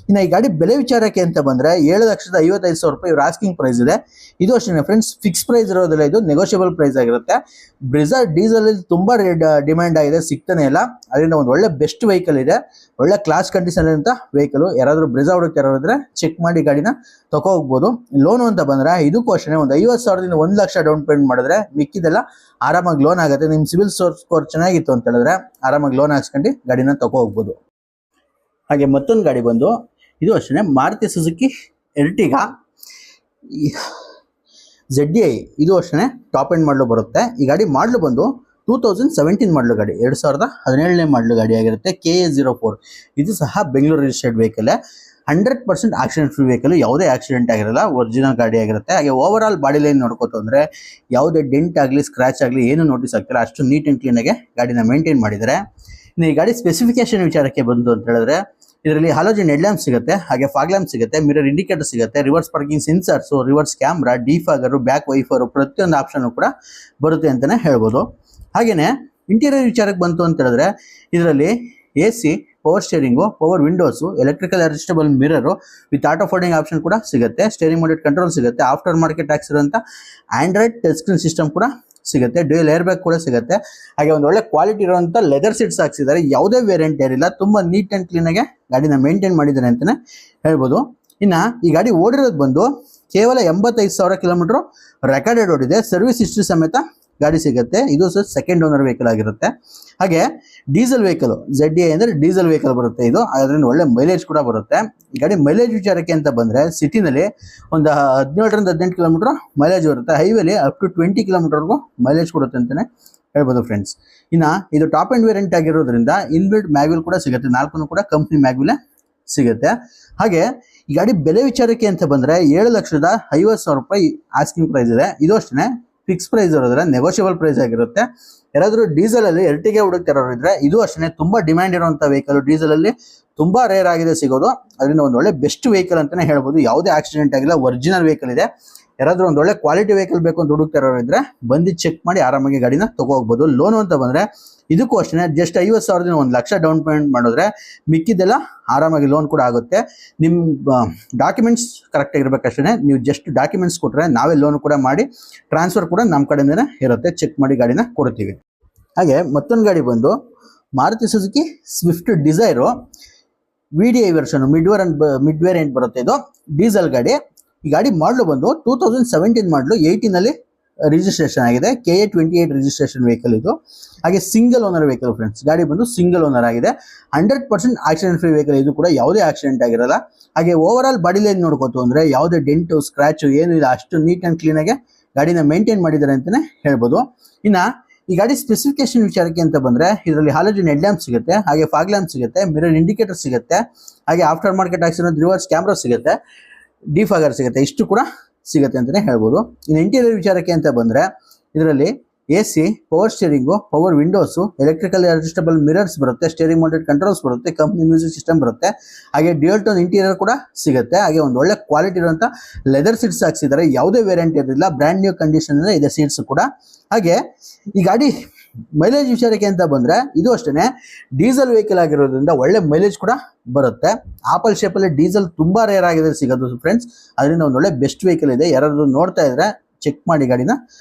ಇನ್ನು ಈ ಗಾಡಿ ಬೆಲೆ ವಿಚಾರಕ್ಕೆ ಅಂತ ಬಂದರೆ 7,55,000 ರೂಪಾಯಿ ಇವ್ರ ಆಸ್ಕಿಂಗ್ ಪ್ರೈಸ್ ಇದೆ. ಇದು ಅಷ್ಟೇ ಫ್ರೆಂಡ್ಸ್, ಫಿಕ್ಸ್ ಪ್ರೈಸ್ ಇರೋದಿಲ್ಲ, ಇದು ನೆಗೋಷಿಯಬಲ್ ಪ್ರೈಸ್ ಆಗಿರುತ್ತೆ. ಬ್ರಿಜಾ ಡೀಸೆಲ್ ತುಂಬ ಡಿಮ್ಯಾಂಡ್ ಆಗಿದೆ, ಸಿಗ್ತಾನೆ ಇಲ್ಲ. ಅದರಿಂದ ಒಂದು ಒಳ್ಳೆ ಬೆಸ್ಟ್ ವೆಹಿಕಲ್ ಇದೆ, ಒಳ್ಳೆ ಕ್ಲಾಸ್ ಕಂಡೀಷನ್ ಅಂತ ವೆಹಿಕಲ್. ಯಾರಾದರೂ ಬ್ರಿಜಾ ಹುಡುಕ್ತಾ ಇರೋದ್ರೆ ಚೆಕ್ ಮಾಡಿ ಗಾಡಿನ ಹೋಗ್ಬೋದು. ಲೋನು ಅಂತ ಬಂದರೆ ಇದಕ್ಕೂ ಅಷ್ಟೇ ಒಂದು 50,000ದಿಂದ 1 ಲಕ್ಷ ಡೌನ್ ಪೇಮೆಂಟ್ ಮಾಡಿದ್ರೆ ಮಿಕ್ಕಿದೆಲ್ಲ ಆರಾಮಾಗಿ ಲೋನ್ ಆಗುತ್ತೆ. ನಿಮ್ಮ ಸಿವಿಲ್ ಸ್ಕೋರ್ ಚೆನ್ನಾಗಿತ್ತು ಅಂತ ಹೇಳಿದ್ರೆ ಆರಾಮಾಗಿ ಲೋನ್ ಹಾಕ್ಸ್ಕೊಂಡು ಗಾಡಿನ ಹೋಗ್ಬೋದು. ಹಾಗೆ ಮತ್ತೊಂದು ಗಾಡಿ ಬಂದು ಇದು ಅಷ್ಟೇ ಮಾರುತಿ ಸುಜುಕಿ ಎರ್ಟಿಗಾ ZDI, ಇದು ಅಷ್ಟೇ ಟಾಪ್ ಎಂಡ್ ಮಾಡಲು ಬರುತ್ತೆ. ಈ ಗಾಡಿ ಮಾಡಲು ಬಂದು 2017 ಮಾಡಲು ಗಾಡಿ, 2017ನೇ ಮಾಡಲು ಗಾಡಿ ಆಗಿರುತ್ತೆ. KA04 ಇದು ಸಹ Bengaluru registered vehicle, 100% accident free vehicle, ಯಾವುದೇ ಆಕ್ಸಿಡೆಂಟ್ ಆಗಿರಲ್ಲ, ಒರಿಜಿನಲ್ ಗಾಡಿ ಆಗಿರುತ್ತೆ. ಹಾಗೆ ಓವರ್ ಆಲ್ ಬಾಡಿ ಲೈನ್ ನೋಡ್ಕೋತ ಅಂದರೆ ಯಾವುದೇ ಡೆಂಟ್ ಆಗಲಿ ಸ್ಕ್ರಾಚ್ ಆಗಲಿ ಏನು ನೋಟಿಸ್ ಆಗ್ತಿಲ್ಲ, ಅಷ್ಟು ನೀಟ್ ಆ್ಯಂಡ್ ಕ್ಲೀನಾಗಿ ಗಾಡಿನ ಮೇಂಟೈನ್ ಮಾಡಿದ್ದಾರೆ. ಇನ್ನು ಈ ಗಾಡಿ ಸ್ಪೆಸಿಫಿಕೇಶನ್ ವಿಚಾರಕ್ಕೆ ಬಂತು ಅಂತ ಹೇಳಿದ್ರೆ ಇದರಲ್ಲಿ ಹಾಲೋಜನ್ ಹೆಡ್ಲ್ಯಾಂಪ್ ಸಿಗುತ್ತೆ, ಹಾಗೆ ಫಾಗ್ ಲ್ಯಾಂಪ್ ಸಿಗುತ್ತೆ, ಮಿರರ್ ಇಂಡಿಕೇಟರ್ ಸಿಗುತ್ತೆ, reverse parking sensors, reverse camera, defogger, back wiper, ಪ್ರತಿಯೊಂದು ಆಪ್ಷನ್ ಕೂಡ ಬರುತ್ತೆ ಅಂತಲೇ ಹೇಳ್ಬೋದು. ಹಾಗೆಯೇ ಇಂಟೀರಿಯರ್ ವಿಚಾರಕ್ಕೆ ಬಂತು ಅಂತ ಹೇಳಿದ್ರೆ ಇದರಲ್ಲಿ AC, power steering, power windows, electrical adjustable mirror with auto folding option ಕೂಡ ಸಿಗುತ್ತೆ, ಸ್ಟೇರಿಂಗ್ ಮೌಂಟೆಡ್ ಕಂಟ್ರೋಲ್ ಸಿಗುತ್ತೆ, ಆಫ್ಟರ್ ಮಾರ್ಕೆಟ್ ಹಾಕ್ಸಿರುವಂಥ ಆಂಡ್ರಾಯ್ಡ್ ಟಚ್ ಸ್ಕ್ರೀನ್ ಸಿಸ್ಟಮ್ ಕೂಡ ಸಿಗುತ್ತೆ, ಡ್ಯೂಯಲ್ ಏರ್ ಬ್ಯಾಗ್ ಕೂಡ ಸಿಗುತ್ತೆ. ಹಾಗೆ ಒಂದು ಒಳ್ಳೆ ಕ್ವಾಲಿಟಿ ಇರುವಂಥ ಲೆದರ್ ಸೀಟ್ಸ್ ಹಾಕ್ಸಿದ್ದಾರೆ, ಯಾವುದೇ ವೇರಿಯಂಟ್ ಏರಿಲ್ಲ, ತುಂಬ ನೀಟ್ ಆ್ಯಂಡ್ ಕ್ಲೀನಾಗಿ ಗಾಡಿನ ಮೇಂಟೈನ್ ಮಾಡಿದ್ದಾರೆ ಅಂತಲೇ ಹೇಳ್ಬೋದು. ಇನ್ನು ಈ ಗಾಡಿ ಓಡಿರೋದು ಬಂದು ಕೇವಲ 85,000 ಕಿಲೋಮೀಟರ್ ರೆಕಾರ್ಡೆಡ್ ಓಡಿದೆ, ಸರ್ವಿಸ್ ಹಿಸ್ಟ್ರಿ ಸಮೇತ ಗಾಡಿ ಸಿಗುತ್ತೆ. ಇದು ಸೆಕೆಂಡ್ ಓನರ್ ವೆಹಿಕಲ್ ಆಗಿರುತ್ತೆ. ಹಾಗೆ ಡೀಸೆಲ್ ವೆಹಿಕಲ್, ZDI ಅಂದರೆ ಡೀಸೆಲ್ ವೆಹಿಕಲ್ ಬರುತ್ತೆ ಇದು, ಅದರಿಂದ ಒಳ್ಳೆ ಮೈಲೇಜ್ ಕೂಡ ಬರುತ್ತೆ. ಈ ಗಾಡಿ ಮೈಲೇಜ್ ವಿಚಾರಕ್ಕೆ ಅಂತ ಬಂದರೆ ಸಿಟಿನಲ್ಲಿ ಒಂದು 17 ರಿಂದ 18 ಕಿಲೋಮೀಟರ್ ಮೈಲೇಜ್ ಬರುತ್ತೆ, ಹೈವೇಲಿ ಅಪ್ ಟು 20 ಕಿಲೋಮೀಟರ್ವರೆಗೂ ಮೈಲೇಜ್ ಕೊಡುತ್ತೆ ಅಂತಲೇ ಹೇಳ್ಬೋದು ಫ್ರೆಂಡ್ಸ್. ಇನ್ನು ಇದು ಟಾಪ್ ಎಂಡ್ ವೇರಿಯಂಟ್ ಆಗಿರೋದ್ರಿಂದ ಇನ್ಬಿಲ್ಟ್ ಮ್ಯಾಗ್ವಿಲ್ ಕೂಡ ಸಿಗುತ್ತೆ, 4 ಕೂಡ ಕಂಪ್ನಿ ಮ್ಯಾಗ್ವಿಲೇ ಸಿಗುತ್ತೆ. ಹಾಗೆ ಈ ಗಾಡಿ ಬೆಲೆ ವಿಚಾರಕ್ಕೆ ಅಂತ ಬಂದರೆ 7,50,000 ರೂಪಾಯಿ ಆಸ್ಕಿಂಗ್ ಪ್ರೈಸ್ ಇದೆ. ಇದು ಅಷ್ಟೇ ಫಿಕ್ಸ್ ಪ್ರೈಸ್ ಇರೋದ್ರೆ ನೆಗೋಷಿಯಬಲ್ ಪ್ರೈಸ್ ಆಗಿರುತ್ತೆ. ಯಾರಾದರೂ ಡೀಸೆಲಲ್ಲಿ ಎರ್ಟಿಗಾ ಹುಡುಕ್ತಿರೋರಿದ್ರೆ ಇದು ಅಷ್ಟೇ ತುಂಬ ಡಿಮ್ಯಾಂಡ್ ಇರುವಂಥ ವೆಹಿಕಲ್, ಡೀಸೆಲಲ್ಲಿ ತುಂಬ ರೇರ್ ಆಗಿದೆ ಸಿಗೋದು, ಅದರಿಂದ ಒಂದು ಒಳ್ಳೆ ಬೆಸ್ಟ್ ವೆಹಿಕಲ್ ಅಂತಲೇ ಹೇಳ್ಬೋದು. ಯಾವುದೇ ಆಕ್ಸಿಡೆಂಟ್ ಆಗಿಲ್ಲ, ಒರಿಜಿನಲ್ ವೆಹಿಕಲ್ ಇದೆ. ಯಾರಾದರೂ ಒಂದು ಒಳ್ಳೆ ಕ್ವಾಲಿಟಿ ವೆಹಿಕಲ್ ಬೇಕು ಅಂತ ಹುಡುಕ್ತಿರೋರಿದ್ರೆ ಬಂದು ಚೆಕ್ ಮಾಡಿ ಆರಾಮಾಗಿ ಗಾಡಿನ ಹೋಗ್ಬೋದು. ಲೋನು ಅಂತ ಬಂದರೆ ಇದಕ್ಕೂ ಅಷ್ಟೇ ಜಸ್ಟ್ 50,000ದಿಂದ 1 ಲಕ್ಷ ಡೌನ್ ಪೇಮೆಂಟ್ ಮಾಡಿದ್ರೆ ಮಿಕ್ಕಿದೆಲ್ಲ ಆರಾಮಾಗಿ ಲೋನ್ ಕೂಡ ಆಗುತ್ತೆ. ನಿಮ್ಮ ಡಾಕ್ಯುಮೆಂಟ್ಸ್ ಕರೆಕ್ಟಾಗಿರ್ಬೇಕಷ್ಟೇ, ನೀವು ಜಸ್ಟ್ ಡಾಕ್ಯುಮೆಂಟ್ಸ್ ಕೊಟ್ಟರೆ ನಾವೇ ಲೋನ್ ಕೂಡ ಮಾಡಿ ಟ್ರಾನ್ಸ್ಫರ್ ಕೂಡ ನಮ್ಮ ಕಡೆಯಿಂದನೇ ಇರುತ್ತೆ, ಚೆಕ್ ಮಾಡಿ ಗಾಡಿನ ಕೊಡ್ತೀವಿ. ಹಾಗೆ ಮತ್ತೊಂದು ಗಾಡಿ ಬಂದು Maruti Suzuki Swift Dzire VDI version mid variant ಬರುತ್ತೆ. ಇದು ಡೀಸೆಲ್ ಗಾಡಿ. ಈ ಗಾಡಿ ಮಾಡಲು ಬಂದು 2017 ಮಾಡಲು 18ನಲ್ಲಿ ರಿಜಿಸ್ಟ್ರೇಷನ್ ಆಗಿದೆ, KA28 ರಿಜಿಸ್ಟ್ರೇಷನ್ ವೆಹಿಕಲ್ ಇದು. ಹಾಗೆ ಸಿಂಗಲ್ ಓನರ್ ವೆಹಿಕಲ್ ಫ್ರೆಂಡ್ಸ್, ಗಾಡಿ ಬಂದು ಸಿಂಗಲ್ ಓನರ್ ಆಗಿದೆ. 100% ಆಕ್ಸಿಡೆಂಟ್ ಫ್ರೀ ವೆಹಿಕಲ್, ಇದು ಕೂಡ ಯಾವುದೇ ಆಕ್ಸಿಡೆಂಟ್ ಆಗಿರಲ್ಲ. ಹಾಗೆ ಓವರ್ ಆಲ್ ಬಾಡಿ ಲೈನ್ ನೋಡ್ಕೋತು ಅಂದ್ರೆ ಯಾವುದೇ ಡೆಂಟು ಸ್ಕ್ರಾಚು ಏನು ಇಲ್ಲ, ಅಷ್ಟು ನೀಟ್ ಅಂಡ್ ಕ್ಲೀನ್ ಆಗಿ ಗಾಡಿನ ಮೇಂಟೈನ್ ಮಾಡಿದ್ದಾರೆ ಅಂತಾನೆ ಹೇಳ್ಬೋದು. ಇನ್ನ ಈ ಗಾಡಿ ಸ್ಪೆಸಿಫಿಕೇಶನ್ ವಿಚಾರಕ್ಕೆ ಅಂತ ಬಂದ್ರೆ ಇದರಲ್ಲಿ ಹಾಲೋಜನ್ ಹೆಡ್ ಲ್ಯಾಂಪ್ ಸಿಗುತ್ತೆ, ಹಾಗೆ ಫಾಗ್ ಲ್ಯಾಂಪ್ ಸಿಗುತ್ತೆ, ಮಿರರ್ ಇಂಡಿಕೇಟರ್ ಸಿಗುತ್ತೆ, ಹಾಗೆ after market accident reverse camera ಸಿಗುತ್ತೆ, ಡಿಫಾಗರ್ ಸಿಗುತ್ತೆ, ಇಷ್ಟು ಕೂಡ ಸಿಗುತ್ತೆ ಅಂತಾನೆ ಹೇಳ್ಬೋದು. ಇನ್ನು ಇಂಟೀರಿಯರ್ ವಿಚಾರಕ್ಕೆ ಅಂತ ಬಂದ್ರೆ ಇದರಲ್ಲಿ AC, power steering, power windows, electrical adjustable mirrors ಬರುತ್ತೆ, ಸ್ಟೇರಿಂಗ್ ಮೌಂಟೆಡ್ ಕಂಟ್ರೋಲ್ಸ್ ಬರುತ್ತೆ, ಕಂಪ್ನಿ ಮ್ಯೂಸಿಕ್ ಸಿಸ್ಟಮ್ ಬರುತ್ತೆ, ಹಾಗೆ ಡ್ಯೂಯಲ್ ಟೋನ್ ಇಂಟೀರಿಯರ್ ಕೂಡ ಸಿಗುತ್ತೆ. ಹಾಗೆ ಒಂದು ಒಳ್ಳೆ ಕ್ವಾಲಿಟಿ ಇರುವಂತ ಲೆದರ್ ಸೀಟ್ಸ್ ಹಾಕ್ಸಿದ್ದಾರೆ, ಯಾವುದೇ ವೇರಿಯಂಟ್ ಇರಲಿಲ್ಲ, ಬ್ರ್ಯಾಂಡ್ ನ್ಯೂ ಕಂಡೀಷನ್ ಇದೆ ಸೀಟ್ಸ್ ಕೂಡ. ಹಾಗೆ ಈ ಗಾಡಿ ಮೈಲೇಜ್ ವಿಚಾರಕ್ಕೆ ಅಂತ ಬಂದ್ರೆ ಇದು ಅಷ್ಟೇ ಡೀಸೆಲ್ ವೆಹಿಕಲ್ ಆಗಿರೋದ್ರಿಂದ ಒಳ್ಳೆ ಮೈಲೇಜ್ ಕೂಡ ಬರುತ್ತೆ. ಆಪಲ್ ಶೇಪಲ್ಲಿ ಡೀಸೆಲ್ ತುಂಬಾ ರೇರ್ ಆಗಿದೆ ಸಿಗೋದು ಫ್ರೆಂಡ್ಸ್, ಅದರಿಂದ ಒಂದು ಒಳ್ಳೆ ಬೆಸ್ಟ್ ವೆಹಿಕಲ್ ಇದೆ. ಯಾರಾದ್ರೂ ನೋಡ್ತಾ ಇದ್ರೆ ಚೆಕ್ ಮಾಡಿ ಗಾಡಿನ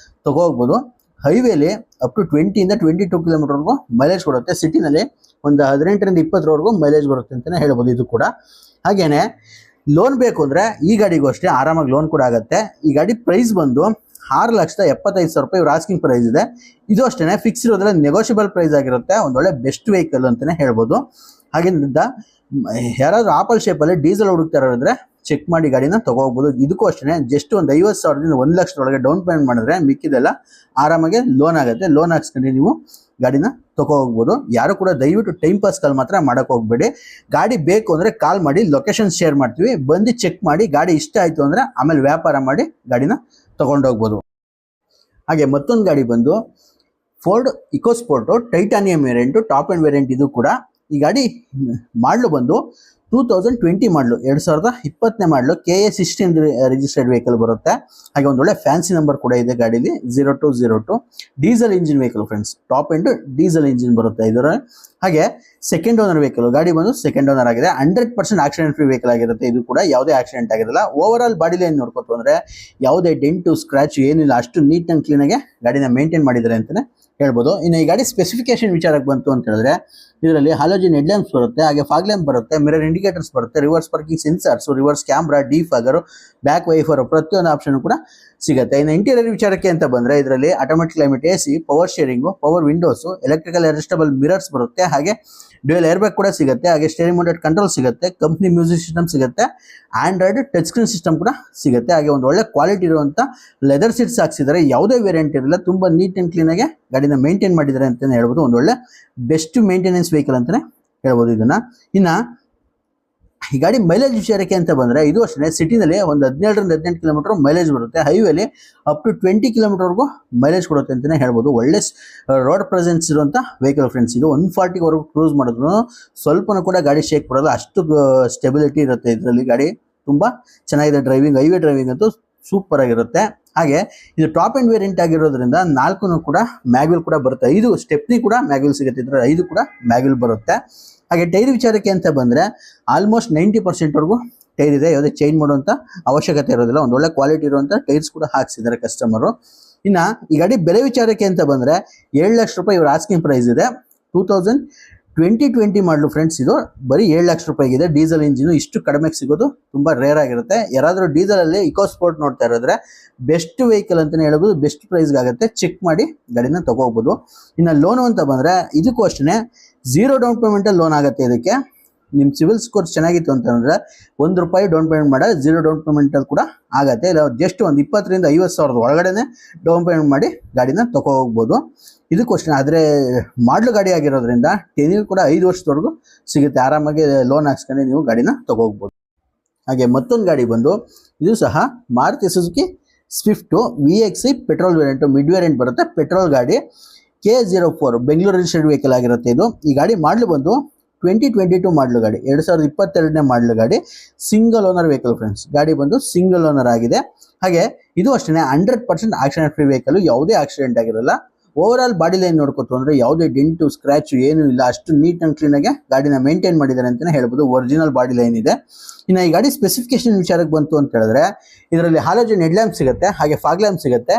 ತಗೋಬಹುದು. ಹೈವೇಲಿ ಅಪ್ ಟು 20 to 22 ಕಿಲೋಮೀಟರ್ವರೆಗೂ ಮೈಲೇಜ್ ಕೊಡುತ್ತೆ, ಸಿಟಿನಲ್ಲಿ ಒಂದು 18 to 20 ಮೈಲೇಜ್ ಬರುತ್ತೆ ಅಂತಾನೆ ಹೇಳ್ಬೋದು ಇದು ಕೂಡ. ಹಾಗೇನೆ ಲೋನ್ ಬೇಕು ಅಂದ್ರೆ ಈ ಗಾಡಿಗೂ ಅಷ್ಟೇ ಆರಾಮಾಗಿ ಲೋನ್ ಕೂಡ ಆಗುತ್ತೆ. ಈ ಗಾಡಿ ಪ್ರೈಸ್ ಬಂದು 6,75,000 ಇವ್ರ ಆಸ್ಕಿಂಗ್ ಪ್ರೈಸ್ ಇದೆ. ಇದು ಅಷ್ಟೇ ಫಿಕ್ಸ್ ಇರೋದ್ರಲ್ಲಿ ನೆಗೋಷಿಯಬಲ್ ಪ್ರೈಸ್ ಆಗಿರುತ್ತೆ, ಒಂದು ಒಳ್ಳೆ ಬೆಸ್ಟ್ ವೆಹಿಕಲ್ ಅಂತಾನೆ ಹೇಳ್ಬೋದು. ಹಾಗಿಂದ ಯಾರಾದ್ರೂ ಆಪಲ್ ಶೇಪಲ್ಲಿ ಡೀಸೆಲ್ ಹುಡುಕ್ತಾ ಇರೋದ್ರೆ ಚೆಕ್ ಮಾಡಿ ಗಾಡಿನ ತಗೋಬಹುದು. ಇದಕ್ಕೂ ಅಷ್ಟೇ ಜಸ್ಟ್ ಒಂದು 50,000ದಿಂದ 1 ಲಕ್ಷದೊಳಗೆ ಡೌನ್ ಪೇಮೆಂಟ್ ಮಾಡಿದ್ರೆ ಮಿಕ್ಕಿದೆಲ್ಲ ಆರಾಮಾಗಿ ಲೋನ್ ಆಗುತ್ತೆ. ಲೋನ್ ಹಾಕ್ಸ್ಕೊಂಡು ನೀವು ಗಾಡಿನ ಹೋಗ್ಬೋದು. ಯಾರು ಕೂಡ ದಯವಿಟ್ಟು ಟೈಮ್ ಪಾಸ್ ಕಾಲ್ ಮಾತ್ರ ಮಾಡಕ್ ಹೋಗ್ಬೇಡಿ. ಗಾಡಿ ಬೇಕು ಅಂದ್ರೆ ಕಾಲ್ ಮಾಡಿ, ಲೊಕೇಶನ್ ಶೇರ್ ಮಾಡ್ತೀವಿ, ಬಂದು ಚೆಕ್ ಮಾಡಿ. ಗಾಡಿ ಇಷ್ಟ ಆಯ್ತು ಅಂದ್ರೆ ಆಮೇಲೆ ವ್ಯಾಪಾರ ಮಾಡಿ ಗಾಡಿನ ತಗೊಂಡೋಗ್ಬೋದು. ಹಾಗೆ ಮತ್ತೊಂದು ಗಾಡಿ ಬಂದು Ford EcoSport titanium variant, top end variant. ಇದು ಕೂಡ ಈ ಗಾಡಿ ಮಾಡಲು ಬಂದು 2020 ಮಾಡಲು, 2020 ಮಾಡಲು, KA16 ರಿಜಿಸ್ಟರ್ಡ್ ವೆಹಿಕಲ್ ಬರುತ್ತೆ. ಹಾಗೆ ಒಂದು ಒಳ್ಳೆ ಫ್ಯಾನ್ಸಿ ನಂಬರ್ ಕೂಡ ಇದೆ ಗಾಡಿಲಿ, 0202. Diesel engine vehicle friends, top end diesel engine ಬರುತ್ತೆ ಇದರ. ಹಾಗೆ ಸೆಕೆಂಡ್ ಓನರ್ ವೆಹಿಕಲ್, ಗಾಡಿ ಬಂದು ಸೆಕೆಂಡ್ ಓನರ್ ಆಗಿದೆ. 100% ಆಕ್ಸಿಡೆಂಟ್ ಫ್ರೀ ವೆಹಿಕಲ್ ಆಗಿರುತ್ತೆ. ಇದು ಕೂಡ ಯಾವುದೇ ಆಕ್ಸಿಡೆಂಟ್ ಆಗಿರಲ್ಲ. ಓವರ್ ಆಲ್ ಬಾಡಿ ಲೈನ್ ನೋಡ್ಕೊತು ಅಂದ್ರೆ ಯಾವುದೇ ಡೆಂಟು ಸ್ಕ್ರಾಚ್ ಏನಿಲ್ಲ, ಅಷ್ಟು ನೀಟ್ ಅಂಡ್ ಕ್ಲೀನ್ ಆಗಿ ಗಾಡಿನ ಮೇಂಟೈನ್ ಮಾಡಿದ್ದಾರೆ ಅಂತಾನೆ ಹೇಳ್ಬೋದು. ಇನ್ನು ಈ ಗಾಡಿ ಸ್ಪೆಸಿಫಿಕೇಶನ್ ವಿಚಾರಕ್ಕೆ ಬಂತು ಅಂತ ಹೇಳಿದ್ರೆ ಇದರಲ್ಲಿ ಹಾಲೋಜನ್ ಹೆಡ್ ಲ್ಯಾಂಪ್ಸ್ ಬರುತ್ತೆ, ಹಾಗೆ ಫಾಗ್ ಲ್ಯಾಂಪ್ ಬರುತ್ತೆ, ಮಿರರ್ ಇಂಡಿಕೇಟರ್ಸ್ ಬರುತ್ತೆ, reverse parking sensors, reverse camera, defogger, back wiper, ಪ್ರತಿಯೊಂದು ಆಪ್ಷನ್ ಕೂಡ ಸಿಗುತ್ತೆ. ಇನ್ನು ಇಂಟೀರಿಯರ್ ವಿಚಾರಕ್ಕೆ ಅಂತ ಬಂದ್ರೆ ಇದರಲ್ಲಿ automatic climate AC, power steering, power windows, electrical adjustable mirrors ಬರುತ್ತೆ, ಹಾಗೆ ಡ್ಯೂಯಲ್ ಏರ್ ಬ್ಯಾಗ್ ಕೂಡ ಸಿಗುತ್ತೆ, ಹಾಗೆ ಸ್ಟೇರಿಂಗ್ ಮೌಂಟೆಡ್ ಕಂಟ್ರೋಲ್ ಸಿಗುತ್ತೆ, ಕಂಪ್ನಿ ಮ್ಯೂಸಿಕ್ ಸಿಸ್ಟಮ್ ಸಿಗುತ್ತೆ, ಆಂಡ್ರಾಯ್ಡ್ ಟಚ್ ಸ್ಕ್ರೀನ್ ಸಿಸ್ಟಮ್ ಕೂಡ ಸಿಗುತ್ತೆ. ಹಾಗೆ ಒಂದು ಒಳ್ಳೆ ಕ್ವಾಲಿಟಿ ಇರುವಂತ ಲೆದರ್ ಸೀಟ್ಸ್ ಹಾಕ್ಸಿದ್ದಾರೆ, ಯಾವುದೇ ವೇರಿಯಂಟ್ ಇರಲ್ಲ, ತುಂಬಾ ನೀಟ್ ಅಂಡ್ ಕ್ಲೀನ್ ಆಗಿ ಗಾಡಿನ ಮೇಂಟೈನ್ ಮಾಡಿದ್ದಾರೆ ಅಂತಾನೆ ಹೇಳ್ಬೋದು. ಒಂದು ಒಳ್ಳೆ ಬೆಸ್ಟ್ ಮೇಂಟೆನೆನ್ಸ್ ವೆಹಿಕಲ್ ಅಂತಾನೆ ಹೇಳ್ಬೋದು ಇದನ್ನ. ಇನ್ನ ಈ ಗಾಡಿ ಮೈಲೇಜ್ ವಿಚಾರಕ್ಕೆ ಅಂತ ಬಂದ್ರೆ ಇದು ಅಷ್ಟೇ ಸಿಟಿನಲ್ಲಿ ಒಂದು 17 to 18 ಕಿಲೋಮೀಟರ್ ಮೈಲೇಜ್ ಬರುತ್ತೆ. ಹೈವೇಲಿ ಅಪ್ ಟು 20 ಕಿಲೋಮೀಟರ್ವರೆಗೂ ಮೈಲೇಜ್ ಕೊಡುತ್ತೆ ಅಂತಾನೆ ಹೇಳ್ಬೋದು. ಒಳ್ಳೆ ರೋಡ್ ಪ್ರೆಸೆನ್ಸ್ ಇರುವಂತ ವೆಹಿಕಲ್ ಫ್ರೆಂಡ್ಸ್. ಇದು 140ವರೆಗೂ ಕ್ರೂಸ್ ಮಾಡಿದ್ರು ಸ್ವಲ್ಪನೂ ಕೂಡ ಗಾಡಿ ಶೇಕ್ ಬರೋಲ್ಲ, ಅಷ್ಟು ಸ್ಟೆಬಿಲಿಟಿ ಇರುತ್ತೆ ಇದರಲ್ಲಿ. ಗಾಡಿ ತುಂಬಾ ಚೆನ್ನಾಗಿದೆ ಡ್ರೈವಿಂಗ್, ಹೈವೇ ಡ್ರೈವಿಂಗ್ ಅಂತೂ ಸೂಪರ್ ಆಗಿರುತ್ತೆ. ಹಾಗೆ ಇದು ಟಾಪ್ ಅಂಡ್ ವೇರಿಯಂಟ್ ಆಗಿರೋದ್ರಿಂದ 4 ಕೂಡ ಮ್ಯಾಗ್ವಿಲ್ ಕೂಡ ಬರುತ್ತೆ, 5 ಸ್ಟೆಪ್ನಿ ಕೂಡ ಮ್ಯಾಗ್ವಿಲ್ ಸಿಗುತ್ತೆ, ಇದ್ರೆ 5 ಕೂಡ ಮ್ಯಾಗ್ವಿಲ್ ಬರುತ್ತೆ. ಹಾಗೆ ಟೈರ್ ವಿಚಾರಕ್ಕೆ ಅಂತ ಬಂದ್ರೆ ಆಲ್ಮೋಸ್ಟ್ 90% ವರೆಗೂ ಟೈರ್ ಇದೆ, ಯಾವುದೇ ಚೇಂಜ್ ಮಾಡುವಂತ ಅವಶ್ಯಕತೆ ಇರೋದಿಲ್ಲ. ಒಂದು ಒಳ್ಳೆ ಕ್ವಾಲಿಟಿ ಇರುವಂತ ಟೈರ್ಸ್ ಕೂಡ ಹಾಕ್ಸಿದ್ದಾರೆ ಕಸ್ಟಮರು. ಇನ್ನ ಈ ಗಾಡಿ ಬೆಲೆ ವಿಚಾರಕ್ಕೆ ಅಂತ ಬಂದ್ರೆ 7 ಲಕ್ಷ ರೂಪಾಯಿ ಇವ್ರ ಆಸ್ಕಿಂಗ್ ಪ್ರೈಸ್ ಇದೆ. 2020 ಮಾಡಲು ಫ್ರೆಂಡ್ಸ್, ಇದು ಬರೀ 7 ಲಕ್ಷ ರೂಪಾಯಿಗಿದೆ. ಡೀಸೆಲ್ ಇಂಜಿನ್ ಇಷ್ಟು ಕಡಿಮೆಗೆ ಸಿಗೋದು ತುಂಬಾ ರೇರ್ ಆಗಿರುತ್ತೆ. ಯಾರಾದ್ರೂ ಡೀಸೆಲ್ ಅಲ್ಲಿ ಇಕೋಸ್ಪೋರ್ಟ್ ನೋಡ್ತಾ ಇರೋದ್ರೆ ಬೆಸ್ಟ್ ವೆಹಿಕಲ್ ಅಂತಾನೆ ಹೇಳ್ಬೋದು, ಬೆಸ್ಟ್ ಪ್ರೈಸ್ಗೆ ಆಗುತ್ತೆ. ಚೆಕ್ ಮಾಡಿ ಗಾಡಿನ ತಗೋಬಹುದು. ಇನ್ನು ಲೋನ್ ಅಂತ ಬಂದ್ರೆ ಇದಕ್ಕೂ ಅಷ್ಟೇ 0 ಡೌನ್ ಪೇಮೆಂಟ್ ಅಲ್ಲಿ ಲೋನ್ ಆಗುತ್ತೆ. ಇದಕ್ಕೆ ನಿಮ್ ಸಿವಿಲ್ ಸ್ಕೋರ್ ಚೆನ್ನಾಗಿತ್ತು ಅಂತಂದ್ರೆ ₹1 ಡೌನ್ ಪೇಮೆಂಟ್ ಮಾಡ 0 ಡೌನ್ ಪೇಮೆಂಟ್ ಅಲ್ಲಿ ಕೂಡ ಆಗತ್ತೆ. ಇಲ್ಲ ಜಸ್ಟ್ ಒಂದು 20,000 to 50,000 ಒಳಗಡೆನೆ ಡೌನ್ ಪೇಮೆಂಟ್ ಮಾಡಿ ಗಾಡಿನ ತಗೋ ಹೋಗ್ಬೋದು. ಇದಕ್ಕೂ ಅಷ್ಟೇ, ಆದ್ರೆ ಮಾಡ್ಲು ಗಾಡಿ ಆಗಿರೋದ್ರಿಂದ ಟೆನ್ಯೂರ್ ಕೂಡ 5 ವರ್ಷದವರೆಗೂ ಸಿಗುತ್ತೆ. ಆರಾಮಾಗಿ ಲೋನ್ ಹಾಕ್ಸ್ಕೊಂಡು ನೀವು ಗಾಡಿನ ತಗೋಗ್ಬೋದು. ಹಾಗೆ ಮತ್ತೊಂದು ಗಾಡಿ ಬಂದು ಇದು ಸಹ Maruti Suzuki Swift VXI petrol variant, mid variant ಬರುತ್ತೆ, ಪೆಟ್ರೋಲ್ ಗಾಡಿ, K04 ಬೆಂಗಳೂರು ರಿಜಿಸ್ಟರ್ಡ್ ವೆಹಿಕಲ್ ಆಗಿರುತ್ತೆ ಇದು. ಈ ಗಾಡಿ ಮಾಡಲು ಬಂದು 2022 ಮಾಡಲು ಗಾಡಿ, 2022ನೇ ಮಾಡಲು ಗಾಡಿ, ಸಿಂಗಲ್ ಓನರ್ ವೆಹಿಕಲ್ ಫ್ರೆಂಡ್ಸ್. ಗಾಡಿ ಬಂದು ಸಿಂಗಲ್ ಓನರ್ ಆಗಿದೆ. ಹಾಗೆ ಇದು ಅಷ್ಟೇ 100% ಆಕ್ಸಿಡೆಂಟ್ ಫ್ರೀ ವೆಹಿಕಲ್, ಯಾವುದೇ ಆಕ್ಸಿಡೆಂಟ್ ಆಗಿರಲ್ಲ. ಓವರ್ ಆಲ್ ಬಾಡಿ ಲೈನ್ ನೋಡ್ಕೊತು ಅಂದ್ರೆ ಯಾವುದೇ ಡೆಂಟು ಸ್ಕ್ರಾಚ್ ಏನು ಇಲ್ಲ, ಅಷ್ಟು ನೀಟ್ ಅಂಡ್ ಕ್ಲೀನ್ ಆಗಿ ಗಾಡಿನ ಮೇಂಟೈನ್ ಮಾಡಿದ್ದಾರೆ ಅಂತಾನೆ ಹೇಳ್ಬೋದು. ಒರಿಜಿನಲ್ ಬಾಡಿ ಲೈನ್ ಇದೆ. ಇನ್ನು ಈ ಗಾಡಿ ಸ್ಪೆಸಿಫಿಕೇಶನ್ ವಿಚಾರಕ್ಕೆ ಬಂತು ಅಂತ ಹೇಳಿದ್ರೆ ಇದರಲ್ಲಿ ಹಾಲೋಜನ್ ಹೆಡ್ ಲ್ಯಾಂಪ್ ಸಿಗುತ್ತೆ, ಹಾಗೆ ಫಾಗ್ ಲ್ಯಾಂಪ್ ಸಿಗುತ್ತೆ,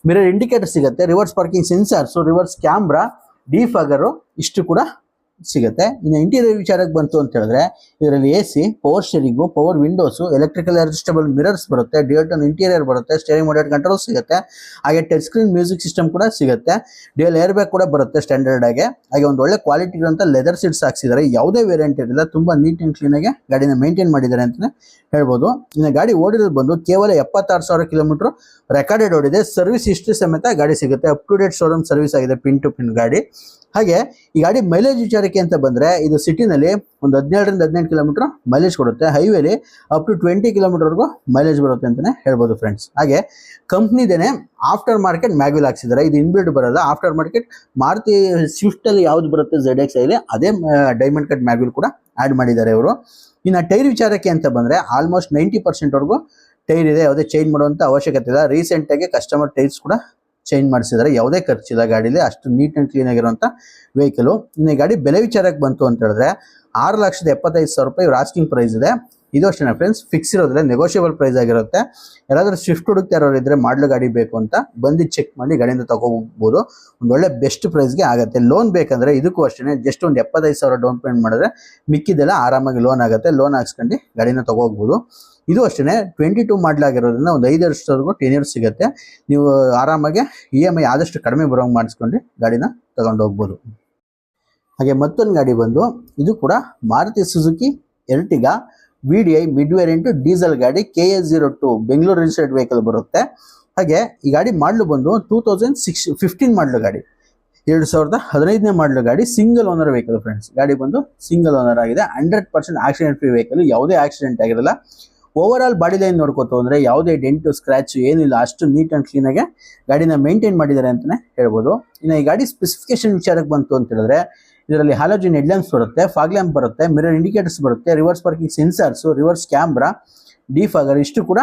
ಮಿರರ್ ಇಂಡಿಕೇಟರ್ ಸಿಗುತ್ತೆ, reverse parking sensors, reverse camera, defogger, ಇಷ್ಟು ಕೂಡ ಸಿಗುತ್ತೆ. ಇನ್ನು ಇಂಟೀರಿಯರ್ ವಿಚಾರಕ್ಕೆ ಬಂತು ಅಂತ ಹೇಳಿದ್ರೆ ಇದರಲ್ಲಿ AC, power steering, power windows, electrical adjustable mirrors ಬರುತ್ತೆ, ಡ್ಯುಯಲ್ ಟೋನ್ ಇಂಟೀರಿಯರ್ ಬರುತ್ತೆ, ಸ್ಟೇರಿಂಗ್ ಮೋಡೆಡ್ ಕಂಟ್ರೋಲ್ ಸಿಗುತ್ತೆ, ಹಾಗೆ ಟಚ್ ಸ್ಕ್ರೀನ್ ಮ್ಯೂಸಿಕ್ ಸಿಸ್ಟಮ್ ಕೂಡ ಸಿಗುತ್ತೆ, ಡ್ಯುಯಲ್ ಏರ್ ಬ್ಯಾಗ್ ಕೂಡ ಬರುತ್ತೆ ಸ್ಟ್ಯಾಂಡರ್ಡ್ ಆಗಿ, ಹಾಗೆ ಒಂದು ಒಳ್ಳೆ ಕ್ವಾಲಿಟಿ ಇರುವಂತ ಲೆದರ್ ಸೀಟ್ಸ್ ಹಾಕ್ಸಿದ್ದಾರೆ. ಯಾವುದೇ ವೇರಿಯಂಟ್ ಇರಲಿಲ್ಲ, ತುಂಬಾ ನೀಟ್ ಅಂಡ್ ಕ್ಲೀನ್ ಆಗಿ ಗಾಡಿನ ಮೇಂಟೈನ್ ಮಾಡಿದ್ದಾರೆ ಅಂತಾನೆ ಹೇಳ್ಬೋದು. ಇನ್ನು ಗಾಡಿ ಓಡಿರೋದು ಬಂದು ಕೇವಲ 76,000 ಕಿಲೋಮೀಟರ್ ರೆಕಾರ್ಡೆಡ್ ಓಡಿದೆ. ಸರ್ವಿಸ್ ಹಿಸ್ಟ್ರಿ ಸಮೇತ ಗಾಡಿ ಸಿಗುತ್ತೆ, up to date showroom service ಆಗಿದೆ, ಪಿನ್ ಟು ಪಿನ್ ಗಾಡಿ. ಹಾಗೆ ಈ ಗಾಡಿ ಮೈಲೇಜ್ ವಿಚಾರಕ್ಕೆ ಅಂತ ಬಂದ್ರೆ ಇದು ಸಿಟಿನಲ್ಲಿ ಒಂದು 17ರಿಂದ 18 ಕಿಲೋಮೀಟರ್ ಮೈಲೇಜ್ ಕೊಡುತ್ತೆ, ಹೈವೇಲಿ ಅಪ್ ಟು 20 ಕಿಲೋಮೀಟರ್ವರೆಗೂ ಮೈಲೇಜ್ ಬರುತ್ತೆ ಅಂತಾನೆ ಹೇಳ್ಬೋದು ಫ್ರೆಂಡ್ಸ್. ಹಾಗೆ ಕಂಪ್ನಿದೇನೆ ಆಫ್ಟರ್ ಮಾರ್ಕೆಟ್ ಮ್ಯಾಗ್ವಿಲ್ ಹಾಕ್ಸಿದ್ದಾರೆ, ಇದು ಇನ್ಬಿಲ್ಡ್ ಬರೋಲ್ಲ. ಆಫ್ಟರ್ ಮಾರ್ಕೆಟ್ ಮಾರುತಿ ಸ್ವಿಫ್ಟ್ ಅಲ್ಲಿ ಯಾವ್ದು ಬರುತ್ತೆ ZX ಅಲ್ಲಿ ಅದೇ ಡೈಮಂಡ್ ಕಟ್ ಮ್ಯಾಗ್ವಿಲ್ ಕೂಡ ಆಡ್ ಮಾಡಿದ್ದಾರೆ ಇವರು. ಇನ್ನು ಟೈರ್ ವಿಚಾರಕ್ಕೆ ಅಂತ ಬಂದ್ರೆ ಆಲ್ಮೋಸ್ಟ್ 90% ವರೆಗೂ ಟೈರ್ ಇದೆ, ಯಾವುದೇ ಚೇಂಜ್ ಮಾಡುವಂತ ಅವಶ್ಯಕತೆ ಇಲ್ಲ. ರೀಸೆಂಟ್ ಆಗಿ ಕಸ್ಟಮರ್ ಟೈರ್ಸ್ ಕೂಡ ಚೇಂಜ್ ಮಾಡಿಸಿದ್ದಾರೆ, ಯಾವುದೇ ಖರ್ಚಿಲ್ಲ ಗಾಡಿಲಿ, ಅಷ್ಟು ನೀಟ್ ಅಂಡ್ ಕ್ಲೀನ್ ಆಗಿರುವಂತ ವೆಹಿಕಲ್. ಇನ್ನು ಈ ಗಾಡಿ ಬೆಲೆ ವಿಚಾರಕ್ಕೆ ಬಂತು ಅಂತ ಹೇಳಿದ್ರೆ 6,75,000 ರೂಪಾಯಿ ಇವ್ರ ಆಸ್ಕಿಂಗ್ ಪ್ರೈಸ್ ಇದೆ. ಇದು ಅಷ್ಟೇ ಫ್ರೆಂಡ್ಸ್, ಫಿಕ್ಸ್ ಇರೋದ್ರೆ ನೆಗೋಷಿಯಬಲ್ ಪ್ರೈಸ್ ಆಗಿರುತ್ತೆ. ಯಾರಾದ್ರೂ ಸ್ವಿಫ್ಟ್ ಹುಡುಕ್ತಾ ಇರೋರು ಇದ್ರೆ ಮಾಡಲ್ ಗಾಡಿ ಬೇಕು ಅಂತ ಬಂದು ಚೆಕ್ ಮಾಡಿ ಗಾಡಿಯಿಂದ ತಗೋಬಹುದು, ಒಂದೊಳ್ಳೆ ಬೆಸ್ಟ್ ಪ್ರೈಸ್ಗೆ ಆಗುತ್ತೆ. ಲೋನ್ ಬೇಕಂದ್ರೆ ಇದಕ್ಕೂ ಅಷ್ಟೇ, ಜಸ್ಟ್ ಒಂದು 75,000 ಡೌನ್ ಪೇಮೆಂಟ್ ಮಾಡಿದ್ರೆ ಮಿಕ್ಕಿದೆಲ್ಲ ಆರಾಮಾಗಿ ಲೋನ್ ಆಗುತ್ತೆ. ಲೋನ್ ಹಾಕ್ಸ್ಕೊಂಡು ಗಾಡಿನ ತಗೋಬಹುದು. ಇದು ಅಷ್ಟೇ 22 ಮಾಡಲ್ ಆಗಿರೋದ್ರಿಂದ ಒಂದು 5 ವರ್ಷದವರೆಗೂ 10 ಇಯರ್ಸ್ ಸಿಗುತ್ತೆ. ನೀವು ಆರಾಮಾಗಿ EMI ಆದಷ್ಟು ಕಡಿಮೆ ಬರೋಂಗೆ ಮಾಡಿಸ್ಕೊಂಡು ಗಾಡಿನ ತಗೊಂಡು ಹೋಗ್ಬೋದು. ಹಾಗೆ ಮತ್ತೊಂದು ಗಾಡಿ ಬಂದು ಇದು ಕೂಡ Maruti Suzuki Ertiga VDI mid variant diesel ಗಾಡಿ, KA02 ಬೆಂಗಳೂರು ರಿಜಿಸ್ಟರ್ಡ್ ವೆಹಿಕಲ್ ಬರುತ್ತೆ. ಹಾಗೆ ಈ ಗಾಡಿ ಮಾಡಲು ಬಂದು 2015 ಮಾಡಲು ಗಾಡಿ, 2015ನೇ ಮಾಡಲು ಗಾಡಿ, ಸಿಂಗಲ್ ಓನರ್ ವೆಹಿಕಲ್ ಫ್ರೆಂಡ್ಸ್. ಗಾಡಿ ಬಂದು ಸಿಂಗಲ್ ಓನರ್ ಆಗಿದೆ, 100% ಆಕ್ಸಿಡೆಂಟ್ ಫ್ರೀ ವೆಹಿಕಲ್, ಯಾವುದೇ ಆಕ್ಸಿಡೆಂಟ್ ಆಗಿರಲ್ಲ. ಓವರ್ ಆಲ್ ಬಾಡಿ ಲೈನ್ ನೋಡ್ಕೋತು ಅಂದ್ರೆ ಯಾವುದೇ ಡೆಂಟು ಸ್ಕ್ರಾಚ್ ಏನಿಲ್ಲ, ಅಷ್ಟು ನೀಟ್ ಅಂಡ್ ಕ್ಲೀನ್ ಆಗಿ ಗಾಡಿನ ಮೇಂಟೈನ್ ಮಾಡಿದ್ದಾರೆ ಅಂತಾನೆ ಹೇಳ್ಬೋದು. ಇನ್ನು ಈ ಗಾಡಿ ಸ್ಪೆಸಿಫಿಕೇಶನ್ ವಿಚಾರಕ್ಕೆ ಬಂತು ಅಂತ ಹೇಳಿದ್ರೆ ಇದರಲ್ಲಿ ಹಾಲೋಜನ್ ಹೆಡ್ಲ್ಯಾಂಪ್ಸ್ ಬರುತ್ತೆ, ಫಾಗ್ ಲ್ಯಾಂಪ್ ಬರುತ್ತೆ, ಮಿರರ್ ಇಂಡಿಕೇಟರ್ಸ್ ಬರುತ್ತೆ, reverse parking sensors, reverse camera, defogger ಇಷ್ಟು ಕೂಡ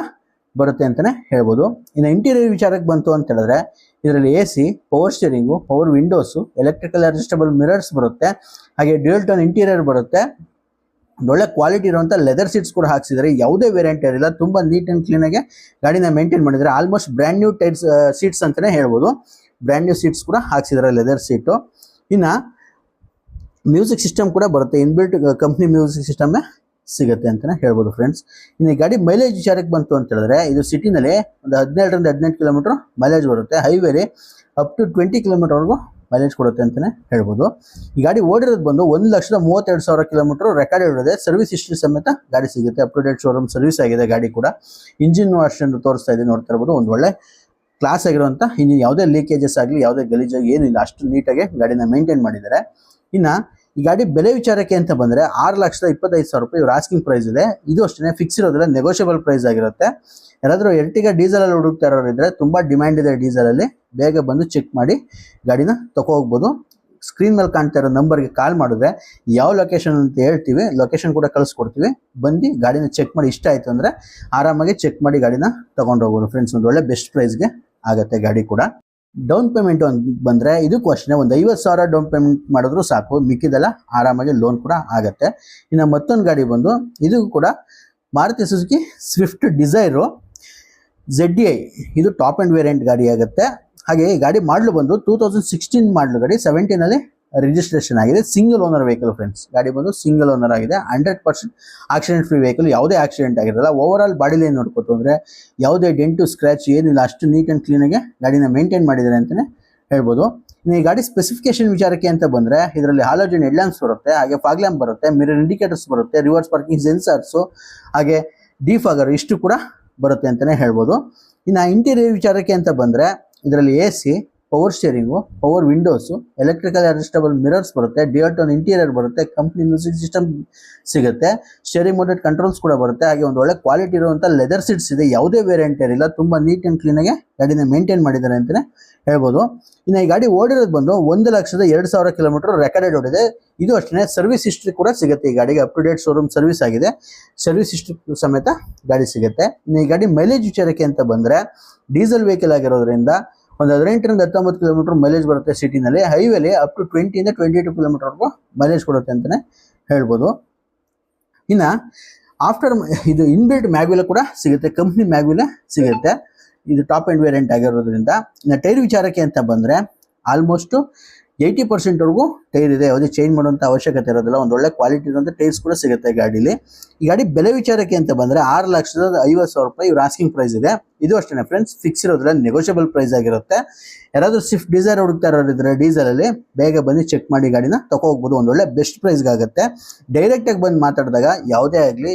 ಬರುತ್ತೆ ಅಂತಾನೆ ಹೇಳ್ಬೋದು. ಇನ್ನು ಇಂಟೀರಿಯರ್ ವಿಚಾರಕ್ಕೆ ಬಂತು ಅಂತ ಹೇಳಿದ್ರೆ ಇದರಲ್ಲಿ AC, power steering, power windows, electrical adjustable mirrors ಬರುತ್ತೆ, ಹಾಗೆ ಡ್ಯುಯಲ್ ಟೋನ್ ಇಂಟೀರಿಯರ್ ಬರುತ್ತೆ, ಒಳ್ಳೆ ಕ್ವಾಲಿಟಿ ಇರುವಂತ ಲೆದರ್ ಸೀಟ್ಸ್ ಕೂಡ ಹಾಕ್ಸಿದ್ದಾರೆ. ಯಾವುದೇ ವೇರಿಯಂಟ್ ಇರಲಿಲ್ಲ, ತುಂಬಾ ನೀಟ್ ಅಂಡ್ ಕ್ಲೀನ್ ಆಗಿ ಗಾಡಿನ ಮೇಂಟೈನ್ ಮಾಡಿದ್ದಾರೆ. Almost brand new tyres seats ಅಂತಾನೆ ಹೇಳ್ಬೋದು, ಬ್ರ್ಯಾಂಡ್ ನ್ಯೂ ಸೀಟ್ಸ್ ಕೂಡ ಹಾಕ್ಸಿದ್ದಾರೆ ಲೆದರ್ ಸೀಟು. ಇನ್ನ ಮ್ಯೂಸಿಕ್ ಸಿಸ್ಟಮ್ ಕೂಡ ಬರುತ್ತೆ, ಇನ್ಬಿಲ್ಟ್ ಕಂಪ್ನಿ ಮ್ಯೂಸಿಕ್ ಸಿಸ್ಟಮ್ ಸಿಗುತ್ತೆ ಅಂತಾನೆ ಹೇಳ್ಬೋದು ಫ್ರೆಂಡ್ಸ್. ಇನ್ನು ಈ ಗಾಡಿ ಮೈಲೇಜ್ ವಿಚಾರಕ್ಕೆ ಬಂತು ಅಂತ ಹೇಳಿದ್ರೆ ಇದು ಸಿಟಿನಲ್ಲಿ ಒಂದು 17ರಿಂದ 18 ಕಿಲೋಮೀಟರ್ ಮೈಲೇಜ್ ಬರುತ್ತೆ, ಹೈವೇಲಿ ಅಪ್ ಟು 20 ಕಿಲೋಮೀಟರ್ವರೆಗೂ ಮೈಲೇಜ್ ಕೊಡುತ್ತೆ ಅಂತಾನೆ ಹೇಳ್ಬೋದು. ಈ ಗಾಡಿ ಓಡಿರೋದು ಬಂದು 1,32,000 ಕಿಲೋಮೀಟರ್ ರೆಕಾರ್ಡ್ ಇದೆ. ಸರ್ವಿಸ್ ಹಿಸ್ಟ್ರಿ ಸಮೇತ ಗಾಡಿ ಸಿಗುತ್ತೆ, up to date showroom service ಆಗಿದೆ ಗಾಡಿ ಕೂಡ. ಇಂಜಿನ್ ಅಷ್ಟೊಂದು ತೋರಿಸ್ತಾ ಇದೆ, ನೋಡ್ತಾ ಇರ್ಬೋದು. ಒಂದು ಒಳ್ಳೆ ಕ್ಲಾಸ್ ಆಗಿರುವಂತ ಇಂಜಿನ್, ಯಾವುದೇ ಲೀಕೇಜಸ್ ಆಗಲಿ ಯಾವುದೇ ಗಲೀಜಾಗಿ ಏನಿಲ್ಲ, ಅಷ್ಟು ನೀಟಾಗಿ ಗಾಡಿನ ಮೇಂಟೈನ್ ಮಾಡಿದ್ದಾರೆ. ಇನ್ನ ಈ ಗಾಡಿ ಬೆಲೆ ವಿಚಾರಕ್ಕೆ ಅಂತ ಬಂದ್ರೆ 6,25,000 ರೂಪಾಯಿ ಇವ್ರ ಆಸ್ಕಿಂಗ್ ಪ್ರೈಸ್ ಇದೆ. ಇದು ಅಷ್ಟೇ ಫಿಕ್ಸ್ ಇರೋದಿಲ್ಲ, ನೆಗೋಷಿಯಬಲ್ ಪ್ರೈಸ್ ಆಗಿರುತ್ತೆ. ಯಾರಾದ್ರೂ ಎರ್ಟಿಗಾ ಡೀಸೆಲ್ ಅಲ್ಲಿ ಹುಡುಕ್ತಾ ಇರೋರು ಇದ್ರೆ ತುಂಬಾ ಡಿಮ್ಯಾಂಡ್ ಇದೆ ಡೀಸೆಲ್ ಅಲ್ಲಿ, ಬೇಗ ಬಂದು ಚೆಕ್ ಮಾಡಿ ಗಾಡಿನ ತಗೋ ಹೋಗ್ಬೋದು. ಸ್ಕ್ರೀನ್ ಮೇಲೆ ಕಾಣ್ತಾ ಇರೋ ನಂಬರ್ಗೆ ಕಾಲ್ ಮಾಡಿದ್ರೆ ಯಾವ ಲೊಕೇಶನ್ ಅಂತ ಹೇಳ್ತೀವಿ, ಲೊಕೇಶನ್ ಕೂಡ ಕಳಿಸ್ಕೊಡ್ತೀವಿ. ಬಂದು ಗಾಡಿನ ಚೆಕ್ ಮಾಡಿ ಇಷ್ಟ ಆಯ್ತು ಅಂದ್ರೆ ಆರಾಮಾಗಿ ಚೆಕ್ ಮಾಡಿ ಗಾಡಿನ ತಗೊಂಡು ಹೋಗ್ಬೋದು ಫ್ರೆಂಡ್ಸ್. ಒಂದು ಒಳ್ಳೆ ಬೆಸ್ಟ್ ಪ್ರೈಸ್ಗೆ ಆಗುತ್ತೆ ಗಾಡಿ ಕೂಡ. ಡೌನ್ ಪೇಮೆಂಟ್ ಬಂದ್ರೆ ಇದಕ್ಕೂ ಅಷ್ಟೇ ಒಂದು 50,000 ಡೌನ್ ಪೇಮೆಂಟ್ ಮಾಡಿದ್ರು ಸಾಕು, ಮಿಕ್ಕಿದೆಲ್ಲ ಆರಾಮಾಗಿ ಲೋನ್ ಕೂಡ ಆಗುತ್ತೆ. ಇನ್ನು ಮತ್ತೊಂದು ಗಾಡಿ ಬಂದು ಇದು ಕೂಡ Maruti Suzuki Swift Dzire ZDI, ಇದು ಟಾಪ್ ಅಂಡ್ ವೇರಿಯಂಟ್ ಗಾಡಿ ಆಗುತ್ತೆ. ಹಾಗೆ ಈ ಗಾಡಿ ಮಾಡಲು ಬಂದು 2016 ಮಾಡಲು ಗಾಡಿ, 17 ಅಲ್ಲಿ ರಿಜಿಸ್ಟ್ರೇಷನ್ ಆಗಿದೆ, ಸಿಂಗಲ್ ಓನರ್ ವೆಹಿಕಲ್ ಫ್ರೆಂಡ್ಸ್. ಗಾಡಿ ಬಂದು ಸಿಂಗಲ್ ಓನರ್ ಆಗಿದೆ, 100% ಆಕ್ಸಿಡೆಂಟ್ ಫ್ರೀ ವೆಹಿಕಲ್, ಯಾವುದೇ ಆಕ್ಸಿಡೆಂಟ್ ಆಗಿರಲ್ಲ. ಓವರ್ ಆಲ್ ಬಾಡಿ ಲೈನ್ ನೋಡ್ಕೋತು ಅಂದ್ರೆ ಯಾವುದೇ ಡೆಂಟು ಸ್ಕ್ರಾಚ್ ಏನಿಲ್ಲ, ಅಷ್ಟು ನೀಟ್ ಅಂಡ್ ಕ್ಲೀನ್ ಆಗಿ ಗಾಡಿನ ಮೇಂಟೈನ್ ಮಾಡಿದ್ದಾರೆ ಅಂತಾನೆ ಹೇಳ್ಬೋದು. ಇನ್ನು ಈ ಗಾಡಿ ಸ್ಪೆಸಿಫಿಕೇಶನ್ ವಿಚಾರಕ್ಕೆ ಅಂತ ಬಂದ್ರೆ ಇದರಲ್ಲಿ ಹಾಲೋಜನ್ ಹೆಡ್ಲ್ಯಾಂಪ್ಸ್ ಬರುತ್ತೆ, ಹಾಗೆ ಫಾಗ್ ಲ್ಯಾಂಪ್ ಬರುತ್ತೆ, ಮಿರರ್ ಇಂಡಿಕೇಟರ್ಸ್ ಬರುತ್ತೆ, ರಿವರ್ಸ್ ಪಾರ್ಕಿಂಗ್ ಸೆನ್ಸಾರ್ಸು, ಹಾಗೆ ಡಿಫಾಗರ್ ಇಷ್ಟು ಕೂಡ ಬರುತ್ತೆ ಅಂತಾನೆ ಹೇಳ್ಬೋದು. ಇನ್ನು ಇಂಟೀರಿಯರ್ ವಿಚಾರಕ್ಕೆ ಅಂತ ಬಂದ್ರೆ ಇದರಲ್ಲಿ AC, power steering, power windows, electrical adjustable mirrors ಬರುತ್ತೆ, ಡ್ಯುಯಲ್ ಟೋನ್ ಇಂಟೀರಿಯರ್ ಬರುತ್ತೆ, ಕಂಪ್ನಿ ಮ್ಯೂಸಿಕ್ ಸಿಸ್ಟಮ್ ಸಿಗುತ್ತೆ, ಸ್ಟೇರಿಂಗ್ ಮೋಡೆಡ್ ಕಂಟ್ರೋಲ್ಸ್ ಕೂಡ ಬರುತ್ತೆ, ಹಾಗೆ ಒಂದು ಒಳ್ಳೆ ಕ್ವಾಲಿಟಿ ಇರುವಂಥ ಲೆದರ್ ಸೀಟ್ಸ್ ಇದೆ, ಯಾವುದೇ ವೇರಿಯಂಟ್ ಇರಲಿಲ್ಲ, ತುಂಬ ನೀಟ್ ಆ್ಯಂಡ್ ಕ್ಲೀನಾಗಿ ಗಾಡಿನ ಮೇಂಟೈನ್ ಮಾಡಿದ್ದಾರೆ ಅಂತಲೇ ಹೇಳ್ಬೋದು. ಇನ್ನು ಈ ಗಾಡಿ ಓಡಿರೋದು ಬಂದು 1,02,000 ಕಿಲೋಮೀಟರ್ ರೆಕಾರ್ಡೆಡ್ ಓಡಿದೆ. ಇದು ಅಷ್ಟೇ ಸರ್ವಿಸ್ ಹಿಸ್ಟ್ರಿ ಕೂಡ ಸಿಗುತ್ತೆ ಈ ಗಾಡಿಗೆ, up to date showroom service ಆಗಿದೆ, ಸರ್ವಿಸ್ ಹಿಸ್ಟ್ರಿ ಸಮೇತ ಗಾಡಿ ಸಿಗುತ್ತೆ. ಇನ್ನು ಈ ಗಾಡಿ ಮೈಲೇಜ್ ವಿಚಾರಕ್ಕೆ ಅಂತ ಬಂದರೆ ಡೀಸೆಲ್ ವೆಹಿಕಲ್ ಆಗಿರೋದ್ರಿಂದ ಒಂದು 18ರಿಂದ 19 ಕಿಲೋಮೀಟರ್ ಮೈಲೇಜ್ ಬರುತ್ತೆ ಸಿಟಿನಲ್ಲಿ, ಹೈವೇಲಿ ಅಪ್ ಟು 20ಯಿಂದ 22 ಕಿಲೋಮೀಟರ್ವರೆಗೂ ಮೈಲೇಜ್ ಕೊಡುತ್ತೆ ಅಂತಲೇ ಹೇಳ್ಬೋದು. ಇನ್ನು ಆಫ್ಟರ್ ಇದು ಇನ್ಬಿಲ್ಟ್ ಮ್ಯಾಗ್ವಿಲ್ ಕೂಡ ಸಿಗುತ್ತೆ, ಕಂಪ್ನಿ ಮ್ಯಾಗ್ವಿಲ್ ಸಿಗುತ್ತೆ, ಇದು ಟಾಪ್ ಆ್ಯಂಡ್ ವೇರಿಯಂಟ್ ಆಗಿರೋದ್ರಿಂದ. ಇನ್ನು ಟೈರ್ ವಿಚಾರಕ್ಕೆ ಅಂತ ಬಂದರೆ ಆಲ್ಮೋಸ್ಟು 80% ಟೈರ್ ಇದೆ, ಯಾವುದೇ ಚೇಂಜ್ ಮಾಡುವಂಥ ಅವಶ್ಯಕತೆ ಇರೋದಿಲ್ಲ. ಒಂದು ಒಳ್ಳೆ ಕ್ವಾಲಿಟಿ ಇರುವಂಥ ಟೈರ್ಸ್ ಕೂಡ ಸಿಗುತ್ತೆ ಗಾಡೀಲಿ. ಈ ಗಾಡಿ ಬೆಲೆ ವಿಚಾರಕ್ಕೆ ಅಂತ ಬಂದರೆ 6,50,000 ರೂಪಾಯಿ ಇವ್ರ ಆಸ್ಕಿಂಗ್ ಪ್ರೈಸ್ ಇದೆ. ಇದು ಅಷ್ಟೇ ಫ್ರೆಂಡ್ಸ್, ಫಿಕ್ಸ್ ಇರೋದಿಲ್ಲ, ನೆಗೋಷಿಯಬಲ್ ಪ್ರೈಸ್ ಆಗಿರುತ್ತೆ. ಯಾರಾದರೂ ಸ್ವಿಫ್ಟ್ ಡಿಸೈರ್ ಹುಡುಕ್ತಾ ಇರೋರಿದ್ರೆ ಡೀಸೆಲಲ್ಲಿ ಬೇಗ ಬಂದು ಚೆಕ್ ಮಾಡಿ ಗಾಡಿನ ತಗೋಬಹುದು. ಒಂದು ಒಳ್ಳೆ ಬೆಸ್ಟ್ ಪ್ರೈಸ್ಗಾಗುತ್ತೆ. ಡೈರೆಕ್ಟಾಗಿ ಬಂದು ಮಾತಾಡಿದಾಗ ಯಾವುದೇ ಆಗಲಿ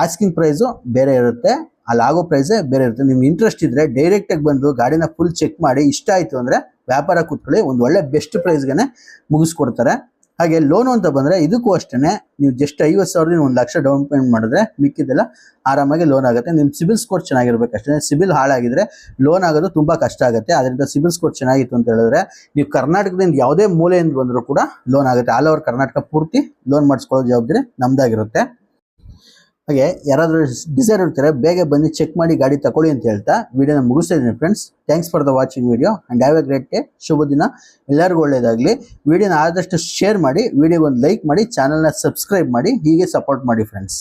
ಆಸ್ಕಿಂಗ್ ಪ್ರೈಸು ಬೇರೆ ಇರುತ್ತೆ, ಅಲ್ಲಿ ಆಗೋ ಪ್ರೈಸೇ ಬೇರೆ ಇರುತ್ತೆ. ನಿಮ್ಗೆ ಇಂಟ್ರೆಸ್ಟ್ ಇದ್ದರೆ ಡೈರೆಕ್ಟಾಗಿ ಬಂದು ಗಾಡಿನ ಫುಲ್ ಚೆಕ್ ಮಾಡಿ ಇಷ್ಟ ಆಯಿತು ಅಂದರೆ ವ್ಯಾಪಾರ ಕೂತ್ಕೊಳ್ಳಿ, ಒಂದು ಒಳ್ಳೆ ಬೆಸ್ಟ್ ಪ್ರೈಸ್ಗೆ ಮುಗಿಸ್ಕೊಡ್ತಾರೆ. ಹಾಗೆ ಲೋನು ಅಂತ ಬಂದರೆ ಇದಕ್ಕೂ ಅಷ್ಟೇ, ನೀವು ಜಸ್ಟ್ 50,000 1 ಲಕ್ಷ ಡೌನ್ ಪೇಮೆಂಟ್ ಮಾಡಿದ್ರೆ ಮಿಕ್ಕಿದ್ದೆಲ್ಲ ಆರಾಮಾಗಿ ಲೋನ್ ಆಗುತ್ತೆ. ನಿಮ್ಮ ಸಿಬಿಲ್ ಸ್ಕೋರ್ ಚೆನ್ನಾಗಿರ್ಬೇಕು ಅಷ್ಟೇ. ಸಿಬಿಲ್ ಹಾಳಾಗಿದ್ರೆ ಲೋನ್ ಆಗೋದು ತುಂಬ ಕಷ್ಟ ಆಗುತ್ತೆ. ಅದರಿಂದ ಸಿಬಿಲ್ ಸ್ಕೋರ್ ಚೆನ್ನಾಗಿತ್ತು ಅಂತ ಹೇಳಿದ್ರೆ ನೀವು ಕರ್ನಾಟಕದಿಂದ ಯಾವುದೇ ಮೂಲೆಯಿಂದ ಬಂದರೂ ಕೂಡ ಲೋನ್ ಆಗುತ್ತೆ. ಆಲ್ ಓವರ್ ಕರ್ನಾಟಕ ಪೂರ್ತಿ ಲೋನ್ ಮಾಡಿಸ್ಕೊಳ್ಳೋ ಜವಾಬ್ದಾರಿ ನಮ್ದಾಗಿರುತ್ತೆ. ಹಾಗೆ ಯಾರಾದರೂ ಡಿಸೈರ್ ಇರ್ತಾರೆ ಬೇಗ ಬಂದು ಚೆಕ್ ಮಾಡಿ ಗಾಡಿ ತಗೊಳ್ಳಿ ಅಂತ ಹೇಳ್ತಾ ವಿಡಿಯೋನ ಮುಗಿಸ್ತಾ ಇದ್ದೀನಿ friends. Thanks for the watching video and have a great day. ಶುಭ ದಿನ, ಎಲ್ಲರಿಗೂ ಒಳ್ಳೆಯದಾಗಲಿ. ವಿಡಿಯೋನ ಆದಷ್ಟು ಶೇರ್ ಮಾಡಿ, ವಿಡಿಯೋ ಒಂದು ಲೈಕ್ ಮಾಡಿ, ಚಾನಲ್ನ ಸಬ್ಸ್ಕ್ರೈಬ್ ಮಾಡಿ, ಹೀಗೆ ಸಪೋರ್ಟ್ ಮಾಡಿ ಫ್ರೆಂಡ್ಸ್.